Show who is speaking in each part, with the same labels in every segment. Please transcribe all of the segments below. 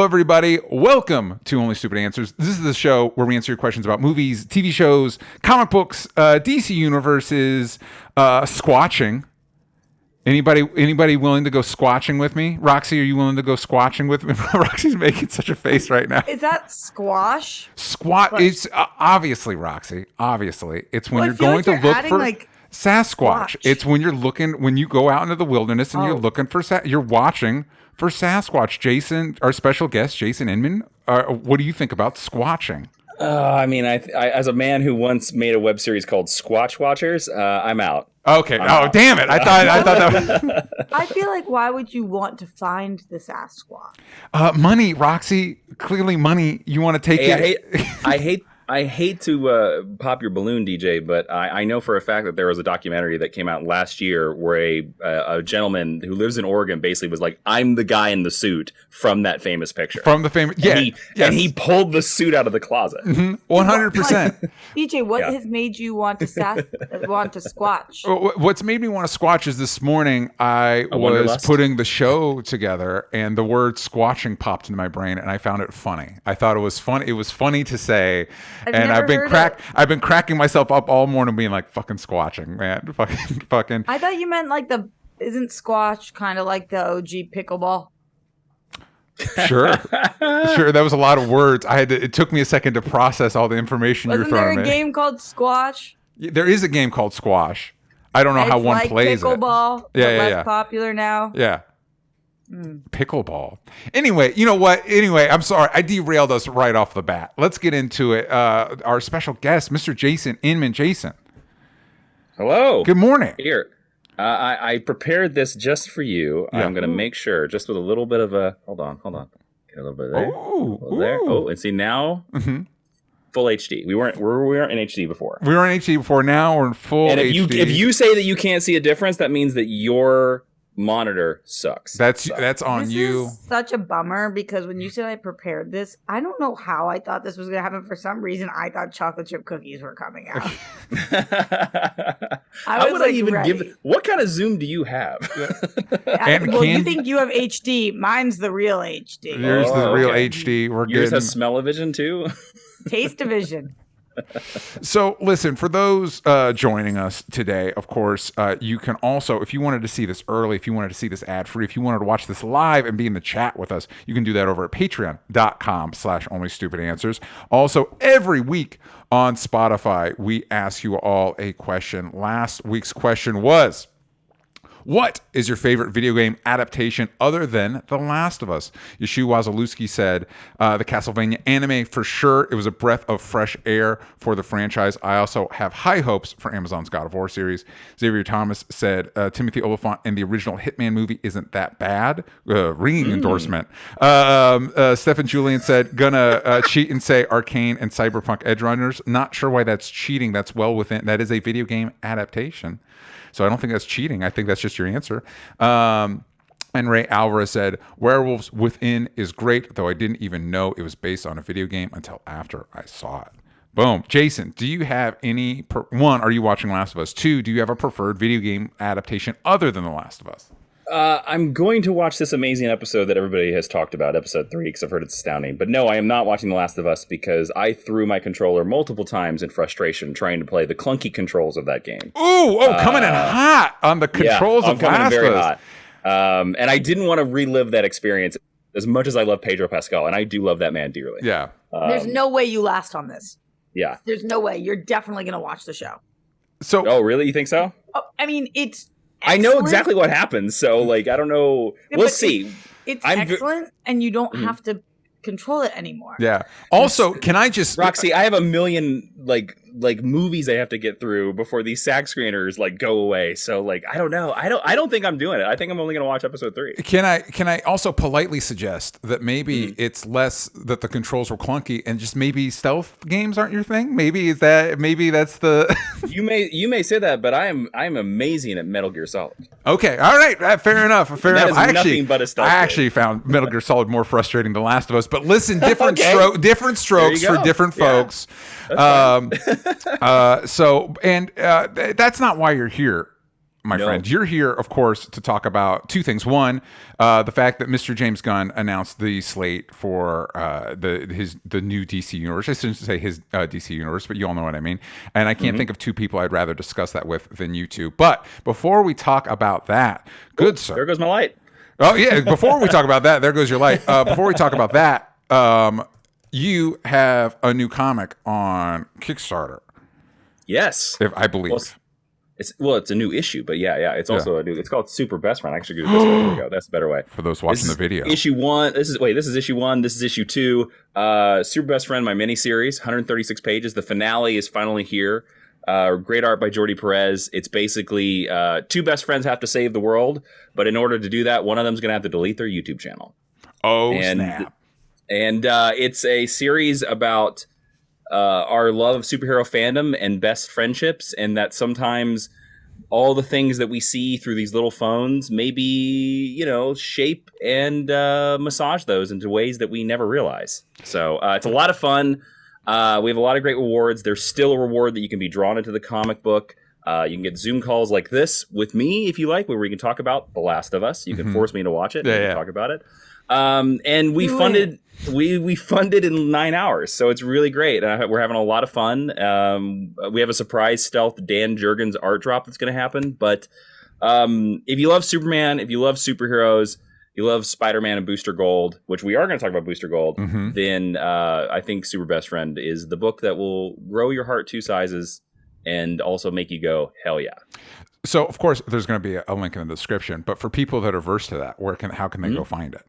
Speaker 1: everybody. Welcome to Only Stupid Answers. This is the show where we answer your questions about movies, TV shows, comic books, DC universes, squatching. Anybody willing to go squatching with me? Roxy, are you willing to go squatching with me? Roxy's making such a face right now.
Speaker 2: Is that squash?
Speaker 1: It's obviously, Roxy. Obviously, it's when you're going to look for Sasquatch.
Speaker 2: Squash.
Speaker 1: It's when you go out into the wilderness and you're looking for you're watching for Sasquatch. Jason, our special guest, Jason Inman. What do you think about squatching?
Speaker 3: I as a man who once made a web series called Squatch Watchers, I'm out.
Speaker 1: Okay. Damn it! I thought that was...
Speaker 2: I feel like why would you want to find the Sasquatch?
Speaker 1: Money, Roxy. Clearly, money. You want to take it.
Speaker 3: I hate to pop your balloon, DJ, but I know for a fact that there was a documentary that came out last year where a gentleman who lives in Oregon basically was like, "I'm the guy in the suit from that famous picture."
Speaker 1: From the famous,
Speaker 3: and he pulled the suit out of the closet.
Speaker 1: 100%.
Speaker 2: DJ, what has made you want to squatch?
Speaker 1: What's made me want to squatch is this morning I was putting the show together and the word squatching popped into my brain and I found it funny. I thought it was fun. It was funny to say. I've been cracking myself up all morning being like fucking squatching, man. Fucking.
Speaker 2: I thought you meant like isn't squash kind of like the OG pickleball?
Speaker 1: Sure. That was a lot of words. It took me a second to process all the information you were throwing at me.
Speaker 2: Wasn't there a game called Squash?
Speaker 1: There is a game called Squash. I don't know how one plays
Speaker 2: pickleball,
Speaker 1: it.
Speaker 2: Less popular now.
Speaker 1: Yeah. Pickleball. Anyway, you know what? Anyway, I'm sorry. I derailed us right off the bat. Let's get into it. Our special guest, Mr. Jason Inman. Jason.
Speaker 3: Hello.
Speaker 1: Good morning.
Speaker 3: Here. I prepared this just for you. Yeah. I'm going to make sure, just with a little bit of a... Hold on. Get a little bit there. There. Oh, and see now... Mm-hmm. Full HD. We weren't in HD before.
Speaker 1: We were in HD before. Now we're in full
Speaker 3: and
Speaker 1: HD.
Speaker 3: If you say that you can't see a difference, that means that your monitor sucks.
Speaker 1: That's on you.
Speaker 2: This is such a bummer because when you said I prepared this, I don't know how I thought this was going to happen. For some reason, I thought chocolate chip cookies were coming out.
Speaker 3: How would I even ready. What kind of Zoom do you have?
Speaker 2: You think you have HD. Mine's the real HD.
Speaker 1: Yours the real HD.
Speaker 3: Yours has smell-o-vision too?
Speaker 2: Taste-o-vision.
Speaker 1: So listen, for those joining us today, of course, you can also, if you wanted to see this early, if you wanted to see this ad free, if you wanted to watch this live and be in the chat with us, you can do that over at patreon.com/onlystupidanswers. Also, every week on Spotify, we ask you all a question. Last week's question was, what is your favorite video game adaptation other than The Last of Us? Yashu Wazalewski said, the Castlevania anime, for sure. It was a breath of fresh air for the franchise. I also have high hopes for Amazon's God of War series. Xavier Thomas said, Timothy Olyphant in the original Hitman movie isn't that bad. Ringing endorsement. Stephen Julian said, gonna cheat and say Arcane and Cyberpunk Edgerunners. Not sure why that's cheating. That's well within. That is a video game adaptation. So I don't think that's cheating. I think that's just your answer. And Ray Alvarez said, Werewolves Within is great, though I didn't even know it was based on a video game until after I saw it. Boom. Jason, do you have any... One, are you watching Last of Us? Two, do you have a preferred video game adaptation other than The Last of Us?
Speaker 3: I'm going to watch this amazing episode that everybody has talked about, episode 3, because I've heard it's astounding. But no, I am not watching The Last of Us because I threw my controller multiple times in frustration trying to play the clunky controls of that game.
Speaker 1: Coming in hot on the controls of Last of Us. I'm coming in very hot.
Speaker 3: And I didn't want to relive that experience as much as I love Pedro Pascal, and I do love that man dearly.
Speaker 1: Yeah.
Speaker 2: There's no way you last on this.
Speaker 3: Yeah.
Speaker 2: There's no way. You're definitely going to watch the show.
Speaker 3: Oh, really? You think so?
Speaker 2: Oh, I mean, it's...
Speaker 3: Excellent. I know exactly what happens, so I don't know. We'll see.
Speaker 2: It's excellent, and you don't have to control it anymore.
Speaker 1: Yeah. Also, can I just
Speaker 3: Roxy? I have a million movies I have to get through before these SAG screeners go away. So I don't know. I don't think I'm doing it. I think I'm only going to watch episode 3.
Speaker 1: Can I also politely suggest that maybe it's less that the controls were clunky and just maybe stealth games aren't your thing? Maybe that's the
Speaker 3: You may say that, but I'm amazing at Metal Gear Solid.
Speaker 1: Okay. All right. Fair enough.
Speaker 3: I
Speaker 1: actually found Metal Gear Solid more frustrating than Last of Us, but listen, different strokes for different folks. That's not why you're here, my friend. You're here, of course, to talk about two things. One, the fact that Mr. James Gunn announced the slate for the new DC universe. I shouldn't say his DC universe, but you all know what I mean. And I can't think of two people I'd rather discuss that with than you two. But before we talk about that, good sir.
Speaker 3: There goes my light.
Speaker 1: Oh, yeah. Before we talk about that, there goes your light. Before we talk about that, you have a new comic on Kickstarter.
Speaker 3: Yes.
Speaker 1: If I believe.
Speaker 3: It's a new issue, but yeah. It's also a new. It's called Super Best Friend. I actually do this way. There we go. That's a better way.
Speaker 1: For those watching the video.
Speaker 3: Issue 1. This is issue 1. This is issue 2. Super Best Friend, my mini series, 136 pages. The finale is finally here. Great art by Jordi Perez. It's basically two best friends have to save the world, but in order to do that, one of them's going to have to delete their YouTube channel.
Speaker 1: Snap.
Speaker 3: And it's a series about our love of superhero fandom and best friendships, and that sometimes all the things that we see through these little phones maybe, shape and massage those into ways that we never realize. So it's a lot of fun. We have a lot of great rewards. There's still a reward that you can be drawn into the comic book. You can get Zoom calls like this with me if you like, where we can talk about The Last of Us. You can force me to watch it and talk about it. And we funded in 9 hours, so it's really great. We're having a lot of fun. We have a surprise stealth Dan Jurgens art drop that's going to happen. But if you love Superman, if you love superheroes, you love Spider-Man and Booster Gold, which we are going to talk about Booster Gold, then I think Super Best Friend is the book that will grow your heart 2 sizes and also make you go, hell yeah.
Speaker 1: So, of course, there's going to be a link in the description. But for people that are versed to that, how can they go find it?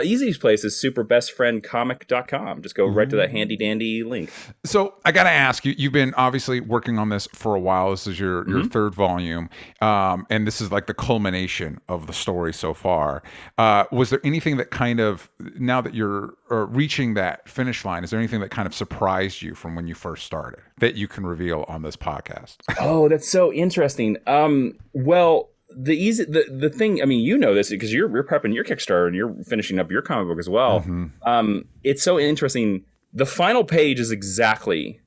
Speaker 3: Easiest place is superbestfriendcomic.com. Just go right to that handy dandy link.
Speaker 1: So I got to ask you, you've been obviously working on this for a while. This is your third volume. And this is like the culmination of the story so far. Was there anything that kind of, now that you're reaching that finish line, is there anything that kind of surprised you from when you first started that you can reveal on this podcast?
Speaker 3: Oh, that's so interesting. Well, the thing, I mean, you know this because you're prepping your Kickstarter and you're finishing up your comic book as well. It's so interesting. The final page is exactly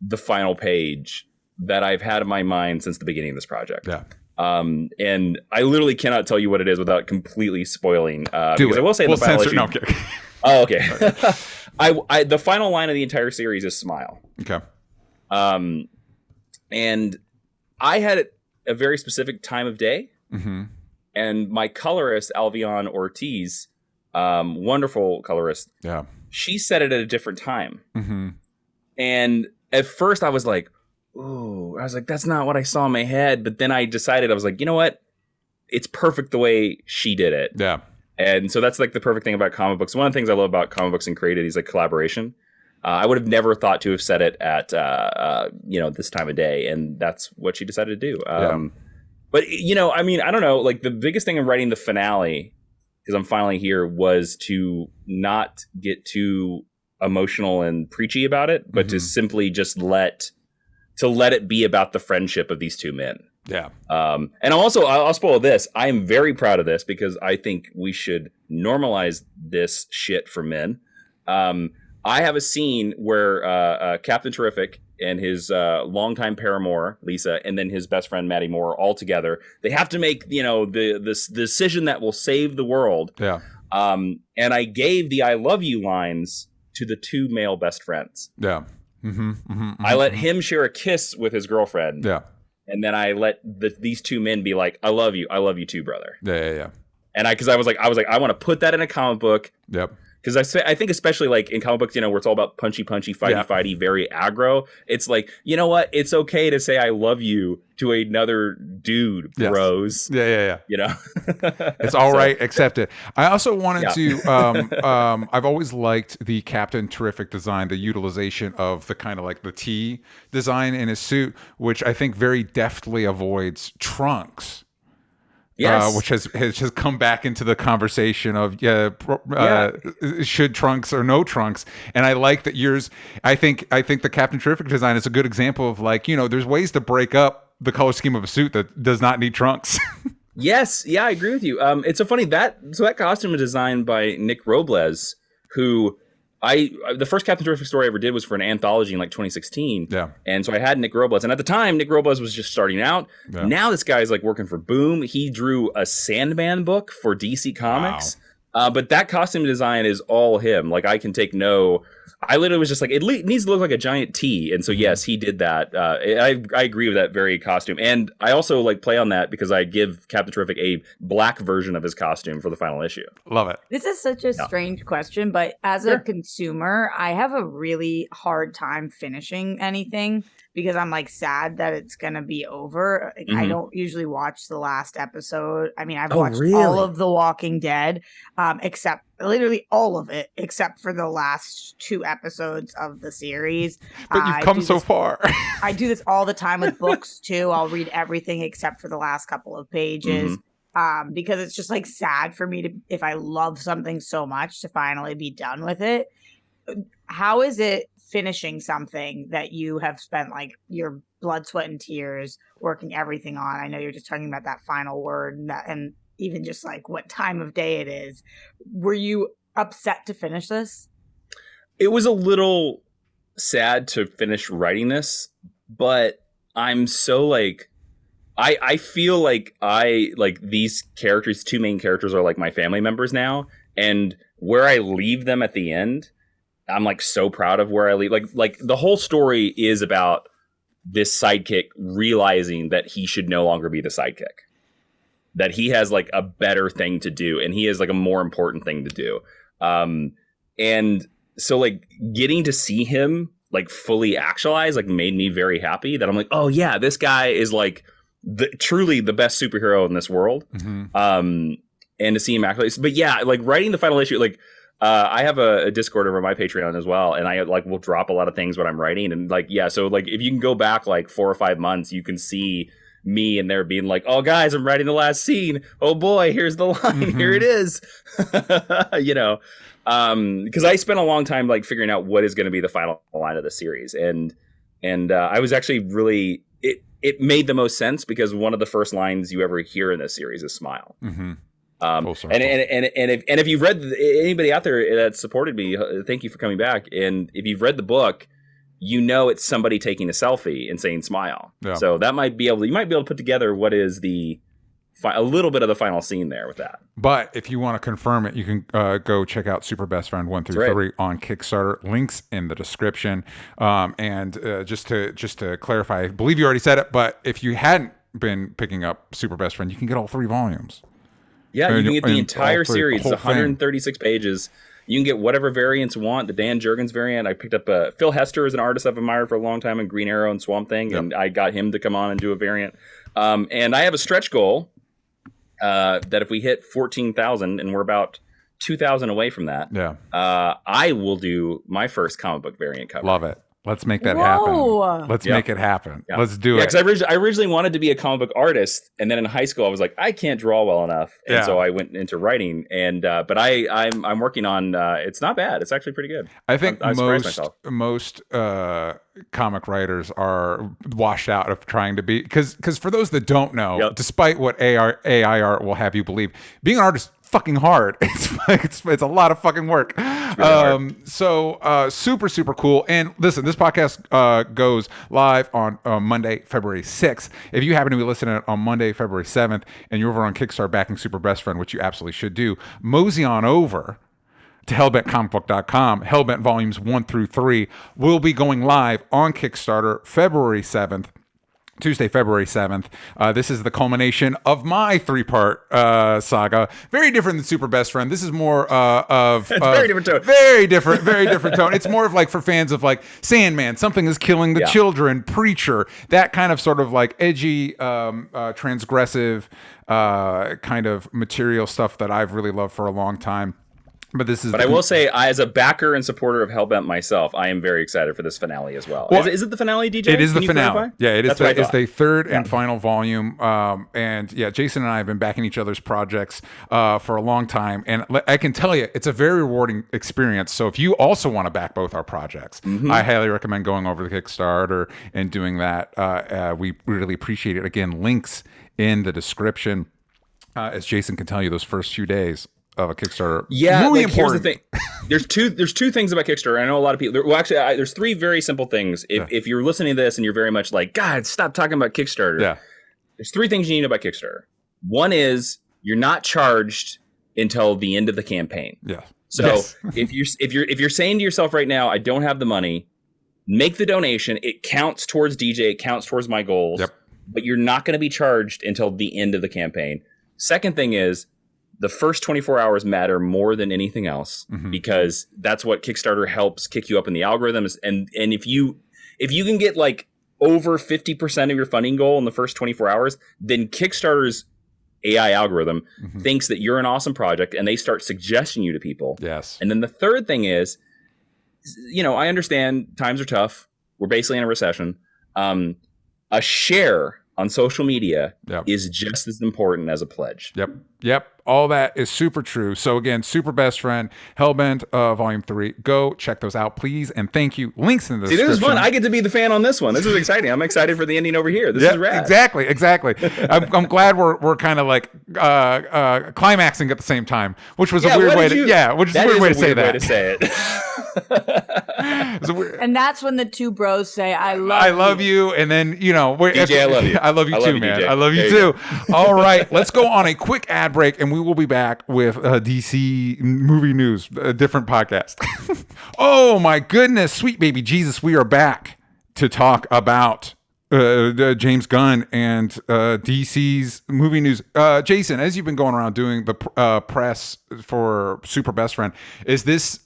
Speaker 3: the final page that I've had in my mind since the beginning of this project.
Speaker 1: Yeah.
Speaker 3: And I literally cannot tell you what it is without completely spoiling.
Speaker 1: Because
Speaker 3: I will say
Speaker 1: we'll censor. No, I'm kidding.
Speaker 3: Oh, okay. I the final line of the entire series is smile.
Speaker 1: Okay.
Speaker 3: And I had a very specific time of day, and my colorist Alvion Ortiz, wonderful colorist, she set it at a different time. And at first I was like, ooh, that's not what I saw in my head. But then I decided, I was like, you know what, it's perfect the way she did it.
Speaker 1: Yeah.
Speaker 3: And so that's like the perfect thing about comic books. One of the things I love about comic books and creative is like collaboration. I would have never thought to have said it at this time of day, and that's what she decided to do. But I mean, I don't know. Like the biggest thing of writing the finale, because I'm finally here, was to not get too emotional and preachy about it, but to simply just let it be about the friendship of these two men.
Speaker 1: Yeah.
Speaker 3: And also, I'll spoil this. I am very proud of this because I think we should normalize this shit for men. I have a scene where Captain Terrific and his longtime paramour, Lisa, and then his best friend, Maddie Moore, all together. They have to make, this decision that will save the world.
Speaker 1: Yeah.
Speaker 3: And I gave the I love you lines to the two male best friends.
Speaker 1: Yeah.
Speaker 3: I let him share a kiss with his girlfriend.
Speaker 1: Yeah.
Speaker 3: And then I let these two men be like, I love you too, brother.
Speaker 1: Yeah.
Speaker 3: And I was like, I want to put that in a comic book.
Speaker 1: Yep.
Speaker 3: Because I think especially like in comic books, where it's all about punchy, fighty, very aggro. It's like, you know what? It's okay to say I love you to another dude, bros.
Speaker 1: Yeah. It's all right. Accept it. I also wanted to, I've always liked the Captain Terrific design, the utilization of the kind of like the T design in his suit, which I think very deftly avoids trunks.
Speaker 3: Yes.
Speaker 1: Which has come back into the conversation of should trunks or no trunks, and I like that yours. I think the Captain Terrific design is a good example of like, there's ways to break up the color scheme of a suit that does not need trunks.
Speaker 3: Yes, yeah, I agree with you. It's so funny that costume is designed by Nick Robles, who the first Captain Terrific story I ever did was for an anthology in like 2016.
Speaker 1: Yeah.
Speaker 3: And so I had Nick Robles. And at the time, Nick Robles was just starting out. Yeah. Now this guy's like working for Boom. He drew a Sandman book for DC Comics. Wow. But that costume design is all him. Like I can take I literally was just like, it needs to look like a giant T. And so, yes, he did that. I agree with that very costume. And I also like play on that because I give Captain Terrific a black version of his costume for the final issue.
Speaker 1: Love it.
Speaker 2: This is such a strange question, but as a consumer, I have a really hard time finishing anything because I'm like sad that it's going to be over. Mm-hmm. I don't usually watch the last episode. I mean, I've watched all of The Walking Dead, except literally all of it, except for the last 2 episodes of the series.
Speaker 1: But you've come so far.
Speaker 2: I do this all the time with books too. I'll read everything except for the last couple of pages. Mm-hmm. Because it's just like sad for me to, if I love something so much, to finally be done with it. How is it finishing something that you have spent like your blood, sweat, and tears working everything on? I know you're just talking about that final word and even just like what time of day it is. Were you upset to finish this?
Speaker 3: It was a little sad to finish writing this, but I'm so like, I feel like these characters, 2 main characters are like my family members now. And where I leave them at the end, I'm like so proud of where I leave. Like the whole story is about this sidekick realizing that he should no longer be the sidekick, that he has like a better thing to do and he has like a more important thing to do. And so like getting to see him like fully actualize like made me very happy that I'm like, oh yeah, this guy is like truly the best superhero in this world. Mm-hmm. And to see him actualize, but yeah, like writing the final issue, like I have a Discord over my Patreon as well, and I like will drop a lot of things when I'm writing, and like so like if you can go back like 4 or 5 months, you can see me and there being like, oh guys, I'm writing the last scene. Oh boy, here's the line. Mm-hmm. Here it is. Because I spent a long time like figuring out what is going to be the final line of the series, and I was actually really it made the most sense because one of the first lines you ever hear in this series is "Smile." Mm-hmm. And if you've read, anybody out there that supported me, thank you for coming back. And if you've read the book, you know it's somebody taking a selfie and saying "smile." Yeah. So that might be able to put together what is a little bit of the final scene there with that.
Speaker 1: But if you want to confirm it, you can go check out Super Best Friend 1 through 3 on Kickstarter. Links in the description. And just to clarify, I believe you already said it, but if you hadn't been picking up Super Best Friend, you can get all 3 volumes.
Speaker 3: Yeah, you can get the entire series, 136 pages. You can get whatever variants you want. The Dan Jurgens variant. I picked up Phil Hester is an artist I've admired for a long time in Green Arrow and Swamp Thing, and I got him to come on and do a variant. And I have a stretch goal that if we hit 14,000, and we're about 2,000 away from that, I will do my first comic book variant cover.
Speaker 1: Love it. Let's make that happen. Let's make it happen. Yeah. Let's do it.
Speaker 3: Because I originally wanted to be a comic book artist, and then in high school I was like, I can't draw well enough, and so I went into writing. And but I'm working on. It's not bad. It's actually pretty good.
Speaker 1: I think most comic writers are washed out of trying to be because for those that don't know, despite what AI art will have you believe, being an artist fucking hard. It's a lot of fucking work. So super cool. And listen, this podcast goes live on Monday, February 6th. If you happen to be listening on Monday, February 7th, and you're over on Kickstarter backing Super Best Friend, which you absolutely should do, mosey on over to hellbentcomicbook.com. Hellbent volumes 1 through 3 will be going live on Kickstarter February 7th. Tuesday, February 7th. This is the culmination of my 3-part saga. Very different than Super Best Friend. This is more of
Speaker 3: very different tone.
Speaker 1: Very different tone. It's more of like for fans of like Sandman, Something is Killing the Children, Preacher, that kind of sort of like edgy, transgressive kind of material stuff that I've really loved for a long time. But
Speaker 3: I will say, as a backer and supporter of Hellbent myself, I am very excited for this finale as well. Is it the finale, DJ?
Speaker 1: It is the finale. Clarify? Yeah, it is. It's the third and final volume. And yeah, Jason and I have been backing each other's projects for a long time, and I can tell you, it's a very rewarding experience. So if you also want to back both our projects, I highly recommend going over to Kickstarter and doing that. We really appreciate it. Again, links in the description. As Jason can tell you, those first few days, of a Kickstarter.
Speaker 3: Yeah,
Speaker 1: really
Speaker 3: like,
Speaker 1: important.
Speaker 3: here's the thing. There's two things about Kickstarter. I know a lot of people. There's three very simple things. If you're listening to this and you're very much like, God, stop talking about Kickstarter.
Speaker 1: Yeah.
Speaker 3: There's three things you need about Kickstarter. One is you're not charged until the end of the campaign.
Speaker 1: Yeah.
Speaker 3: So if you're saying to yourself right now, I don't have the money, make the donation. It counts towards DJ. It counts towards my goals.
Speaker 1: Yep.
Speaker 3: But you're not going to be charged until the end of the campaign. Second thing is the first 24 hours matter more than anything else because that's what Kickstarter helps kick you up in the algorithms. And if you can get like over 50% of your funding goal in the first 24 hours, then Kickstarter's AI algorithm thinks that you're an awesome project and they start suggesting you to people.
Speaker 1: Yes.
Speaker 3: And then the third thing is, I understand times are tough. We're basically in a recession. A share on social media is just as important as a pledge.
Speaker 1: Yep. All that is super true. So again, Super Best Friend, Hellbent, Volume 3. Go check those out, please. And thank you. Links in the description.
Speaker 3: This is fun. I get to be the fan on this one. This is exciting. I'm excited for the ending over here. This is rad.
Speaker 1: Exactly. I'm glad we're kind of like climaxing at the same time, which was a weird way to say that.
Speaker 3: Way to say it.
Speaker 2: And that's when the two bros say, I love you.
Speaker 1: And then,
Speaker 3: DJ, I love you.
Speaker 1: I love you too, man.
Speaker 3: DJ.
Speaker 1: I love you too. All right. Let's go on a quick ad break and we will be back with DC movie news, a different podcast. Oh my goodness. Sweet baby Jesus. We are back to talk about James Gunn and DC's movie news. Jason, as you've been going around doing the press for Super Best Friend, is this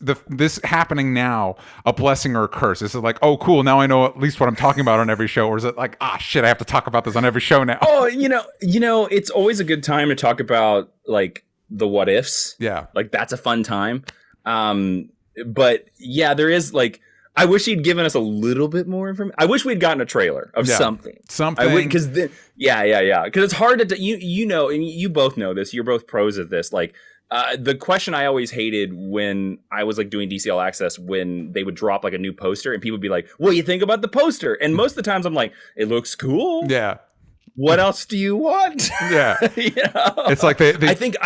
Speaker 1: happening now a blessing or a curse? Is it like, oh, cool, now I know at least what I'm talking about on every show? Or is it like, shit, I have to talk about this on every show now?
Speaker 3: Oh, it's always a good time to talk about like the what ifs.
Speaker 1: Yeah.
Speaker 3: Like that's a fun time. But yeah, there is like, I wish he'd given us a little bit more information. I wish we'd gotten a trailer of something. Because because it's hard to and you both know this. You're both pros at this. Like the question I always hated when I was like doing DC All Access, when they would drop like a new poster and people would be like, "What do you think about the poster?" And most of the times I'm like, "It looks cool."
Speaker 1: Yeah.
Speaker 3: What else do you want?
Speaker 1: Yeah. It's like I think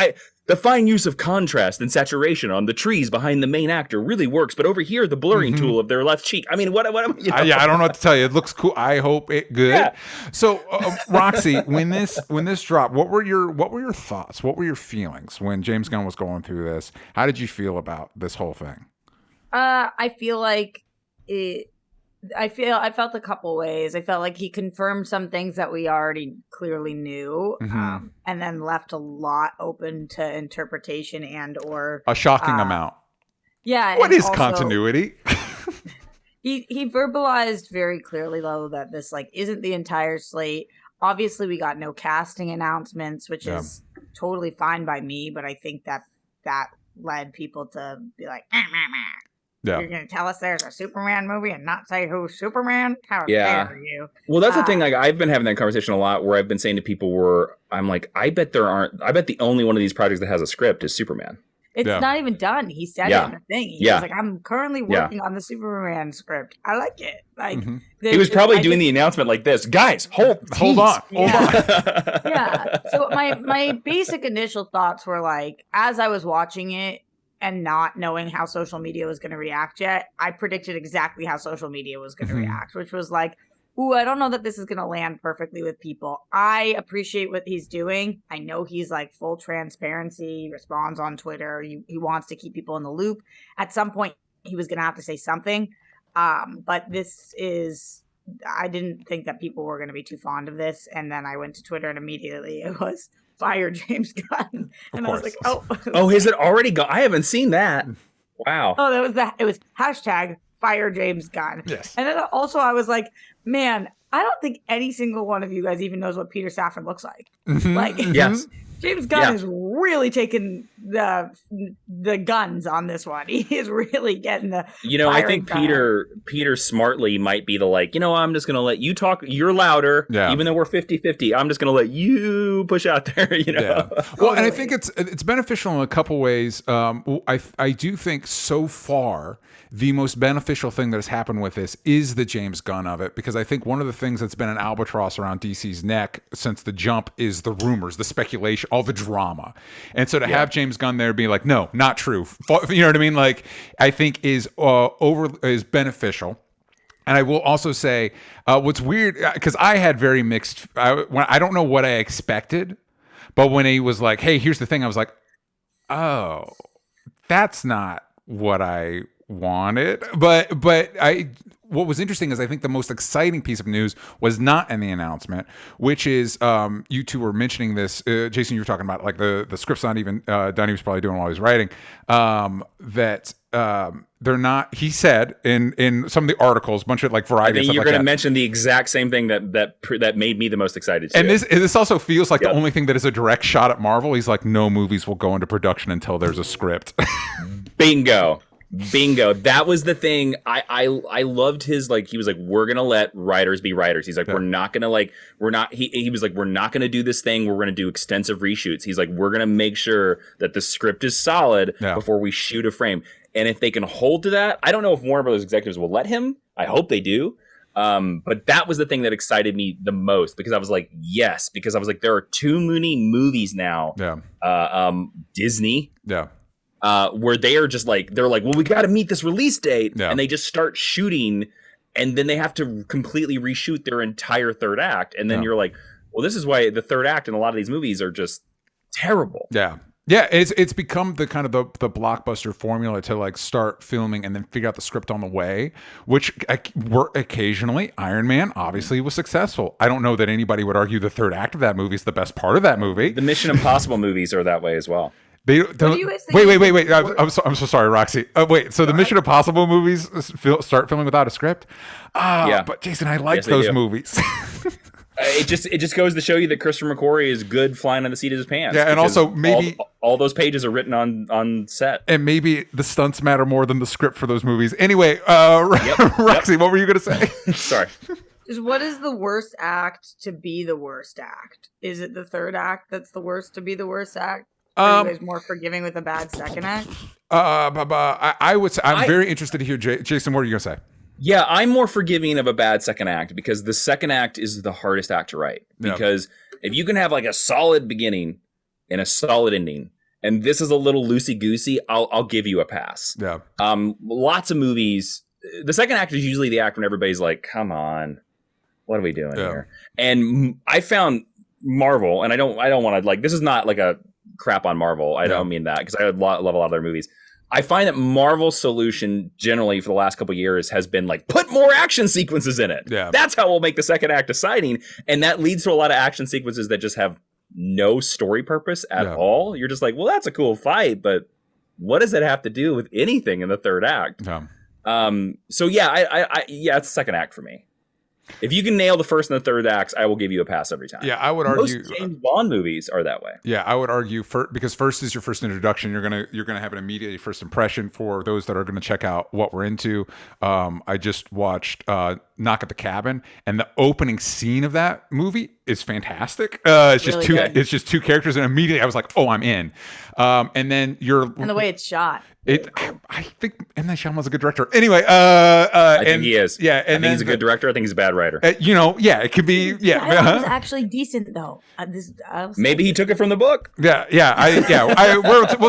Speaker 1: the fine use of contrast and saturation on the trees behind the main actor really works, but over here the blurring tool of their left cheek. I mean, what yeah, I don't know what to tell you. It looks cool. I hope it good. Yeah. So, Roxy, when this dropped, what were your thoughts? What were your feelings when James Gunn was going through this? How did you feel about this whole thing?
Speaker 2: I feel like I felt a couple ways. I felt like he confirmed some things that we already clearly knew, and then left a lot open to interpretation and or
Speaker 1: a shocking amount.
Speaker 2: Yeah.
Speaker 1: What is also continuity?
Speaker 2: He verbalized very clearly though that this like isn't the entire slate. Obviously, we got no casting announcements, which is totally fine by me. But I think that led people to be like, Yeah. You're going to tell us there's a Superman movie and not say who's Superman? How dare you?
Speaker 3: Well, that's the thing. Like, I've been having that conversation a lot where I've been saying to people where I'm like, I bet the only one of these projects that has a script is Superman.
Speaker 2: It's not even done. He said it in the thing. He was like, I'm currently working on the Superman script. I like it. Like
Speaker 3: he was probably doing the announcement like this. Guys, hold on.
Speaker 2: Yeah. So my basic initial thoughts were like, as I was watching it, and not knowing how social media was going to react yet, I predicted exactly how social media was going to react, which was like, ooh, I don't know that this is going to land perfectly with people. I appreciate what he's doing. I know he's like full transparency, responds on Twitter. He wants to keep people in the loop. At some point, he was going to have to say something. But I didn't think that people were going to be too fond of this. And then I went to Twitter and immediately it was, fire James Gunn. And I was like, oh,
Speaker 3: is it already gone? I haven't seen that. Wow.
Speaker 2: Oh, it was hashtag fire James Gunn.
Speaker 1: Yes.
Speaker 2: And then also I was like, man, I don't think any single one of you guys even knows what Peter Safran looks like. Like,
Speaker 3: yes.
Speaker 2: James Gunn is really taking the guns on this one. He is really getting the.
Speaker 3: I think Peter smartly might be the like, I'm just going to let you talk. You're louder. Yeah. Even though we're 50-50, I'm just going to let you push out there. Yeah.
Speaker 1: Well, and I think it's beneficial in a couple ways. I do think so far the most beneficial thing that has happened with this is the James Gunn of it, because I think one of the things that's been an albatross around DC's neck since the jump is the rumors, the speculation. all the drama. And so to have James Gunn there being like, no, not true. You know what I mean? Like, I think is beneficial. And I will also say, what's weird, because I had very mixed, I don't know what I expected, but when he was like, hey, here's the thing, I was like, oh, that's not what I wanted. But what was interesting is I think the most exciting piece of news was not in the announcement, which is you two were mentioning this. Jason, you were talking about like the script's not even done. He was probably doing while he was writing. That they're not. He said in some of the articles, a bunch of like variety.
Speaker 3: I think
Speaker 1: stuff
Speaker 3: you're
Speaker 1: like
Speaker 3: going to
Speaker 1: that.
Speaker 3: mention the exact same thing that made me the most excited.
Speaker 1: And this also feels like the only thing that is a direct shot at Marvel. He's like, no movies will go into production until there's a script.
Speaker 3: Bingo. That was the thing. I loved his, like, he was like, we're gonna let writers be writers. He's like, we're not gonna he was like, we're not gonna do this thing. We're gonna do extensive reshoots. He's like, we're gonna make sure that the script is solid before we shoot a frame. And if they can hold to that, I don't know if Warner Brothers executives will let him. I hope they do. But that was the thing that excited me the most, because I was like, yes, because I was like, there are too many movies now. Disney. Where they are just like, they're like, well, we got to meet this release date, and they just start shooting, and then they have to completely reshoot their entire third act, and then you're like, well, this is why the third act in a lot of these movies are just terrible.
Speaker 1: It's become the kind of the blockbuster formula to like start filming and then figure out the script on the way, which were occasionally. Iron Man obviously was successful. I don't know that anybody would argue the third act of that movie is the best part of that movie.
Speaker 3: The Mission Impossible movies are that way as well.
Speaker 1: They don't, wait. I'm so sorry, Roxy. So the Mission Impossible movies start filming without a script? But Jason, I like those movies.
Speaker 3: It just goes to show you that Christopher McQuarrie is good flying on the seat of his pants.
Speaker 1: Yeah, and also maybe
Speaker 3: all those pages are written on set.
Speaker 1: And maybe the stunts matter more than the script for those movies. Anyway, Roxy, what were you going to say?
Speaker 3: Sorry.
Speaker 2: What is the worst act to be the worst act? Is it the third act that's the worst to be the worst act? Are you guys more forgiving with a bad second act?
Speaker 1: I would say I'm very interested to hear Jason. What are you gonna say?
Speaker 3: Yeah, I'm more forgiving of a bad second act, because the second act is the hardest act to write. Because if you can have like a solid beginning and a solid ending, and this is a little loosey goosey, I'll give you a pass. Lots of movies, the second act is usually the act when everybody's like, "Come on, what are we doing here?" And I found Marvel, and I don't want to like, this is not like a crap on Marvel. I don't mean that, because I love a lot of their movies. I find that Marvel's solution generally for the last couple of years has been like, put more action sequences in it. That's how we'll make the second act exciting. And that leads to a lot of action sequences that just have no story purpose at all. You're just like, well, that's a cool fight, but what does it have to do with anything in the third act? So it's the second act for me. If you can nail the first and the third acts, I will give you a pass every time.
Speaker 1: Yeah, I would argue
Speaker 3: most James Bond movies are that way.
Speaker 1: Yeah, I would argue because first is your first introduction. You're gonna have an immediate first impression for those that are gonna check out what we're into. I just watched Knock at the Cabin, and the opening scene of that movie is fantastic. It's just two characters, and immediately I was like, oh, I'm in. And then
Speaker 2: and the way it's shot.
Speaker 1: I think M. Night Shyamalan's a good director. Anyway,
Speaker 3: I think he is.
Speaker 1: Yeah, and
Speaker 3: I think he's a good director. I think he's a bad writer.
Speaker 1: It could be. Yeah,
Speaker 2: it was actually decent though.
Speaker 3: Maybe he took it from the book.
Speaker 1: We'll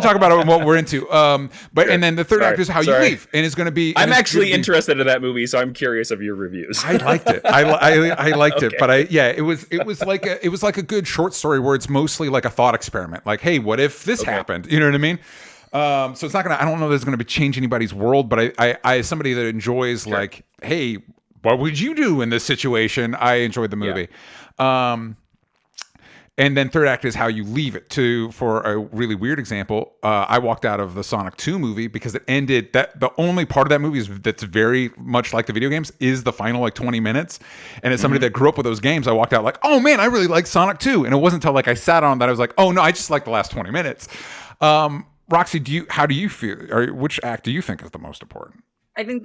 Speaker 1: talk about it and what we're into. And then the third act is how you leave, and it's going to be.
Speaker 3: I'm actually interested in that movie, so I'm curious of your reviews.
Speaker 1: I liked it. I liked it, but it was like a good short story where it's mostly like a thought experiment. Like, hey, what if this happened? You know what I mean? So it's not gonna. I don't know that it's gonna change anybody's world, but I as somebody that enjoys like, hey, what would you do in this situation? I enjoyed the movie. And then third act is how you leave it. For a really weird example, I walked out of the Sonic 2 movie because it ended. That the only part of that movie that's very much like the video games is the final like 20 minutes. And as somebody that grew up with those games, I walked out like, oh man, I really like Sonic 2. And it wasn't until like I sat on that I was like, oh no, I just like the last 20 minutes. Roxy, how do you feel? Or which act do you think is the most important?
Speaker 2: I think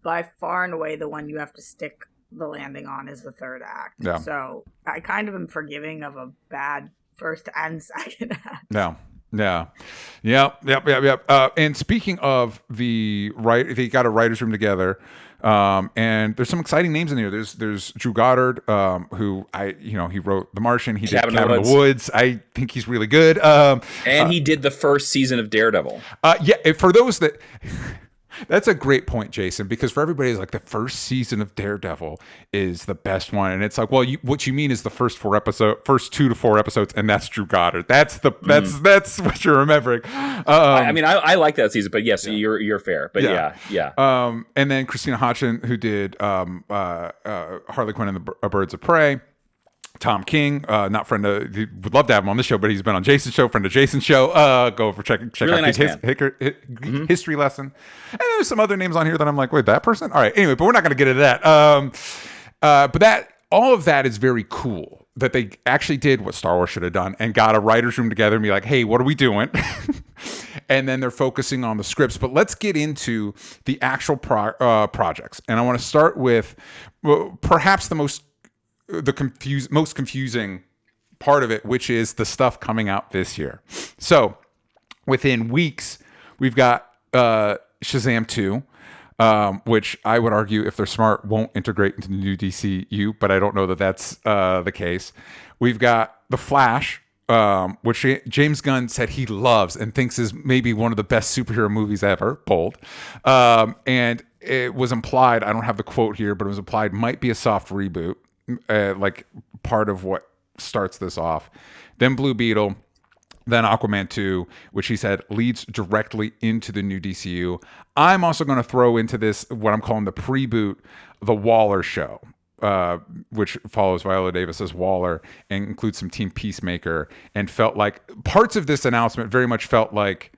Speaker 2: by far and away the one you have to stick the landing on is the third act. So I kind of am forgiving of a bad first and second act.
Speaker 1: Yeah. Yep. And speaking of they got a writer's room together. And there's some exciting names in here. There's Drew Goddard, who he wrote The Martian. He did Cabin in the Woods. I think he's really good.
Speaker 3: And he did the first season of Daredevil.
Speaker 1: For those that. That's a great point, Jason, because for everybody, it's like the first season of Daredevil is the best one, and it's like, well, what you mean is the first 2 to 4 episodes, and that's Drew Goddard. That's what you're remembering.
Speaker 3: I like that season, but yes, you're fair. But yeah.
Speaker 1: And then Christina Hodgson, who did Harley Quinn and the Birds of Prey. Tom King, not friend of, would love to have him on this show, but he's been on Jason's show, friend of Jason's show. Go over, check
Speaker 3: really
Speaker 1: out
Speaker 3: nice
Speaker 1: his history lesson. And there's some other names on here that I'm like, wait, that person? All right, anyway, but we're not going to get into that. But all of that is very cool that they actually did what Star Wars should have done and got a writer's room together and be like, hey, what are we doing? And then they're focusing on the scripts. But let's get into the actual projects. And I want to start with perhaps the most confusing part of it, which is the stuff coming out this year. So within weeks, we've got Shazam 2, which I would argue, if they're smart, won't integrate into the new DCU, but I don't know that that's the case. We've got The Flash, which James Gunn said he loves and thinks is maybe one of the best superhero movies ever pulled. And it was implied, I don't have the quote here, but it was implied might be a soft reboot. Like part of what starts this off. Then Blue Beetle, then Aquaman 2, which he said leads directly into the new DCU. I'm also going to throw into this what I'm calling the pre-boot, the Waller show, which follows Viola Davis as Waller and includes some Team Peacemaker, and felt like parts of this announcement very much felt like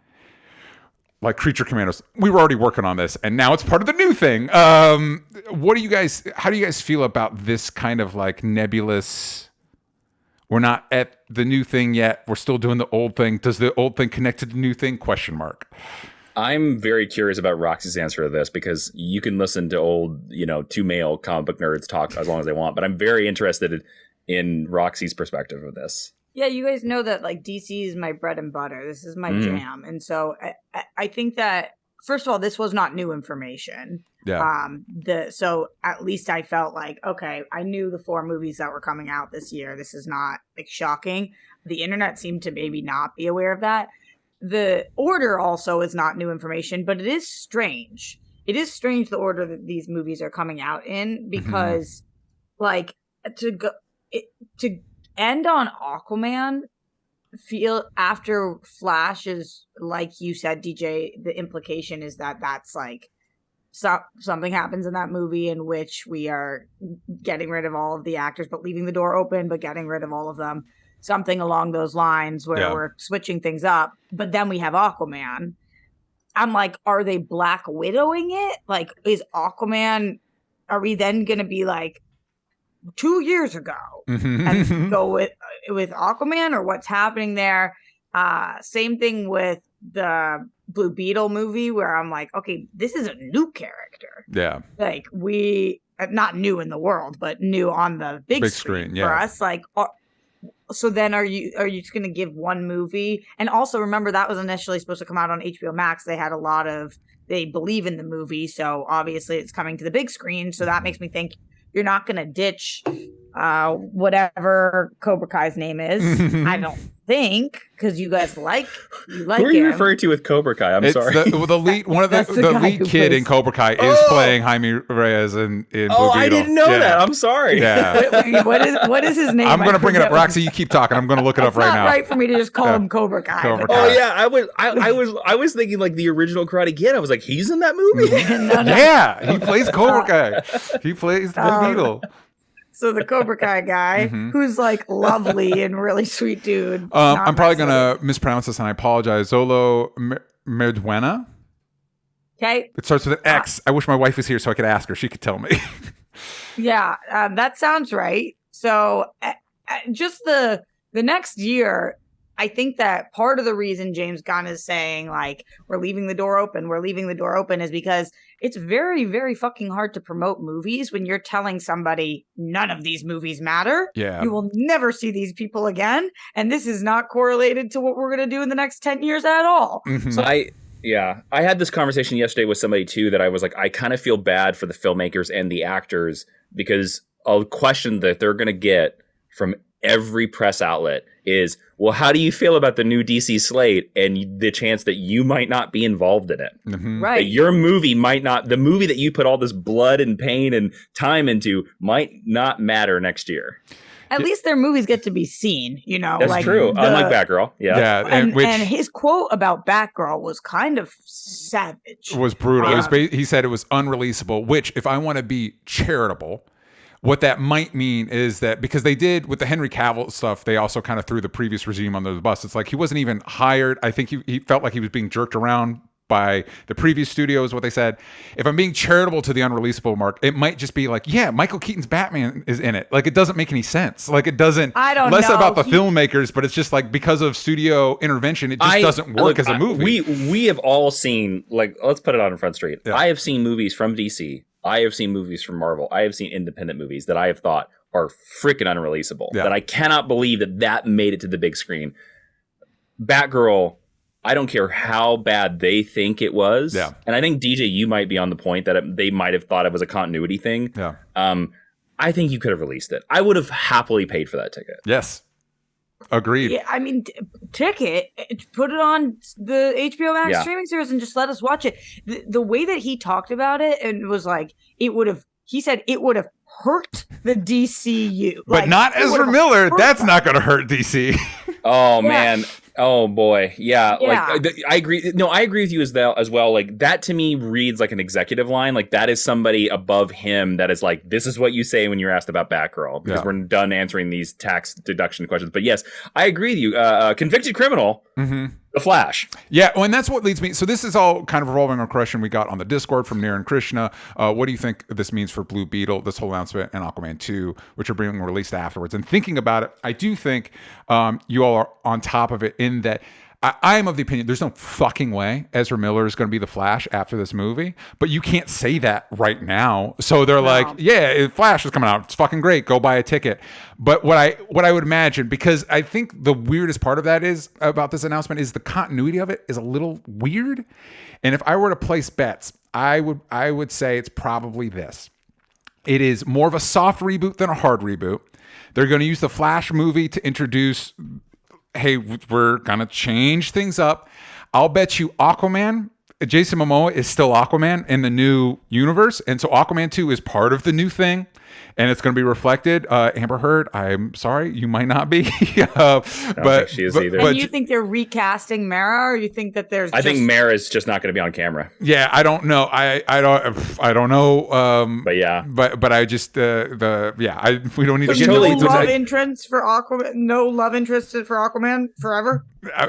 Speaker 1: Creature Commandos. We were already working on this, and now it's part of the new thing. How do you guys feel about this kind of like nebulous, we're not at the new thing yet, we're still doing the old thing, does the old thing connect to the new thing? ?
Speaker 3: I'm very curious about Roxy's answer to this, because you can listen to old, 2 male comic book nerds talk as long as they want, but I'm very interested in Roxy's perspective of this.
Speaker 2: Yeah, you guys know that like DC is my bread and butter. This is my jam. And so I think that, first of all, this was not new information.
Speaker 1: Yeah.
Speaker 2: So at least I felt like, okay, I knew the 4 movies that were coming out this year. This is not like shocking. The internet seemed to maybe not be aware of that. The order also is not new information, but it is strange. It is strange the order that these movies are coming out in, because like to end on Aquaman, feel after Flash is, like you said, DJ, the implication is that that's like something happens in that movie in which we are getting rid of all of the actors but leaving the door open, but getting rid of all of them, something along those lines where we're switching things up. But then we have Aquaman. I'm like, are they Black Widowing it? Like, is Aquaman, are we then gonna be like 2 years ago and go with Aquaman, or what's happening there? Same thing with the Blue Beetle movie, where I'm like, okay, this is a new character.
Speaker 1: Yeah.
Speaker 2: Like, we, not new in the world, but new on the big screen for us. Like, so then are you just going to give one movie? And also remember, that was initially supposed to come out on HBO Max. They believe in the movie. So obviously it's coming to the big screen. So that makes me think you're not going to ditch whatever Cobra Kai's name is. I don't think, because you guys like
Speaker 3: Who are you referring to with Cobra Kai? I'm sorry.
Speaker 1: The lead, one of the lead kid in Cobra Kai is playing Jaime Reyes in Blue Beetle.
Speaker 3: I didn't know that. I'm sorry.
Speaker 1: Yeah.
Speaker 2: Wait, what is his name?
Speaker 1: I'm going to bring it up. Roxy, you keep talking. I'm going to look it up right now.
Speaker 2: It's not right for me to just call him Cobra Kai.
Speaker 3: Oh yeah, I was thinking like the original Karate Kid. I was like, he's in that movie.
Speaker 2: No.
Speaker 1: Yeah, he plays Cobra Kai. He plays the Blue Beetle.
Speaker 2: So the Cobra Kai guy, who's like lovely and really sweet dude.
Speaker 1: I'm probably going to mispronounce this, and I apologize. Zolo Merduena.
Speaker 2: Okay.
Speaker 1: It starts with an X. I wish my wife was here so I could ask her. She could tell me.
Speaker 2: Yeah, that sounds right. So just the next year, I think that part of the reason James Gunn is saying like we're leaving the door open is because it's very, very fucking hard to promote movies when you're telling somebody none of these movies matter.
Speaker 1: Yeah.
Speaker 2: You will never see these people again. And this is not correlated to what we're going to do in the next 10 years at all.
Speaker 1: Mm-hmm.
Speaker 3: So I had this conversation yesterday with somebody too that I was like, I kind of feel bad for the filmmakers and the actors because a question that they're going to get from every press outlet is, well, how do you feel about the new DC slate and the chance that you might not be involved in it?
Speaker 1: Mm-hmm.
Speaker 2: Right.
Speaker 3: That your movie might not, the movie that you put all this blood and pain and time into might not matter next year.
Speaker 2: At least their movies get to be seen, you know.
Speaker 3: That's true. Unlike Batgirl. Yeah.
Speaker 1: And
Speaker 2: his quote about Batgirl was kind of savage.
Speaker 1: Was brutal. He said it was unreleasable, which if I want to be charitable, what that might mean is that because they did with the Henry Cavill stuff, they also kind of threw the previous regime under the bus. It's like he wasn't even hired. I think he felt like he was being jerked around by the previous studio is what they said. If I'm being charitable to the unreleasable mark, it might just be like, yeah, Michael Keaton's Batman is in it. Like it doesn't make any sense. Like it doesn't.
Speaker 2: I don't
Speaker 1: less
Speaker 2: know.
Speaker 1: about the filmmakers, but it's just like because of studio intervention, it just doesn't work as a movie.
Speaker 3: We have all seen, like, let's put it on Front Street.
Speaker 1: Yeah.
Speaker 3: I have seen movies from DC. I have seen movies from Marvel. I have seen independent movies that I have thought are freaking unreleasable.
Speaker 1: Yeah.
Speaker 3: That I cannot believe that made it to the big screen. Batgirl, I don't care how bad they think it was.
Speaker 1: Yeah.
Speaker 3: And I think DJ, you might be on the point that they might have thought it was a continuity thing.
Speaker 1: Yeah.
Speaker 3: I think you could have released it. I would have happily paid for that ticket.
Speaker 1: Yes. Agreed.
Speaker 2: Yeah, I mean, ticket, put it on the HBO Max streaming service and just let us watch it. The way that he talked about it and was like, he said it would have hurt the DCU.
Speaker 1: But not Ezra Miller. That's not going to hurt DC.
Speaker 3: Oh, man. Oh boy, yeah.
Speaker 2: Yeah.
Speaker 3: Like I agree. No, I agree with you as well. Like that to me reads like an executive line. Like that is somebody above him that is like, this is what you say when you're asked about Batgirl because we're done answering these tax deduction questions. But yes, I agree with you. Convicted criminal. Mm-hmm. The Flash.
Speaker 1: Yeah, well, and that's what leads me. So this is all kind of revolving around a question we got on the Discord from Niran Krishna. What do you think this means for Blue Beetle, this whole announcement, and Aquaman 2, which are being released afterwards? And thinking about it, I do think you all are on top of it in that I am of the opinion there's no fucking way Ezra Miller is going to be the Flash after this movie, but you can't say that right now. So they're like, yeah, Flash is coming out. It's fucking great. Go buy a ticket. But what I would imagine, because I think the weirdest part of that is about this announcement is the continuity of it is a little weird. And if I were to place bets, I would say it's probably this. It is more of a soft reboot than a hard reboot. They're going to use the Flash movie to introduce, hey, we're going to change things up. I'll bet you Aquaman, Jason Momoa is still Aquaman in the new universe. And so Aquaman 2 is part of the new thing. And it's going to be reflected. Amber Heard, I'm sorry, you might not be.
Speaker 3: I don't think she is either.
Speaker 2: And you think they're recasting Mara, or you think that there's?
Speaker 3: I think Mara's just not going to be on camera.
Speaker 1: Yeah, I don't know. I don't know.
Speaker 3: But yeah,
Speaker 1: but I just we don't need to get
Speaker 3: totally
Speaker 1: into
Speaker 2: love interest for Aquaman. No love interest for Aquaman forever.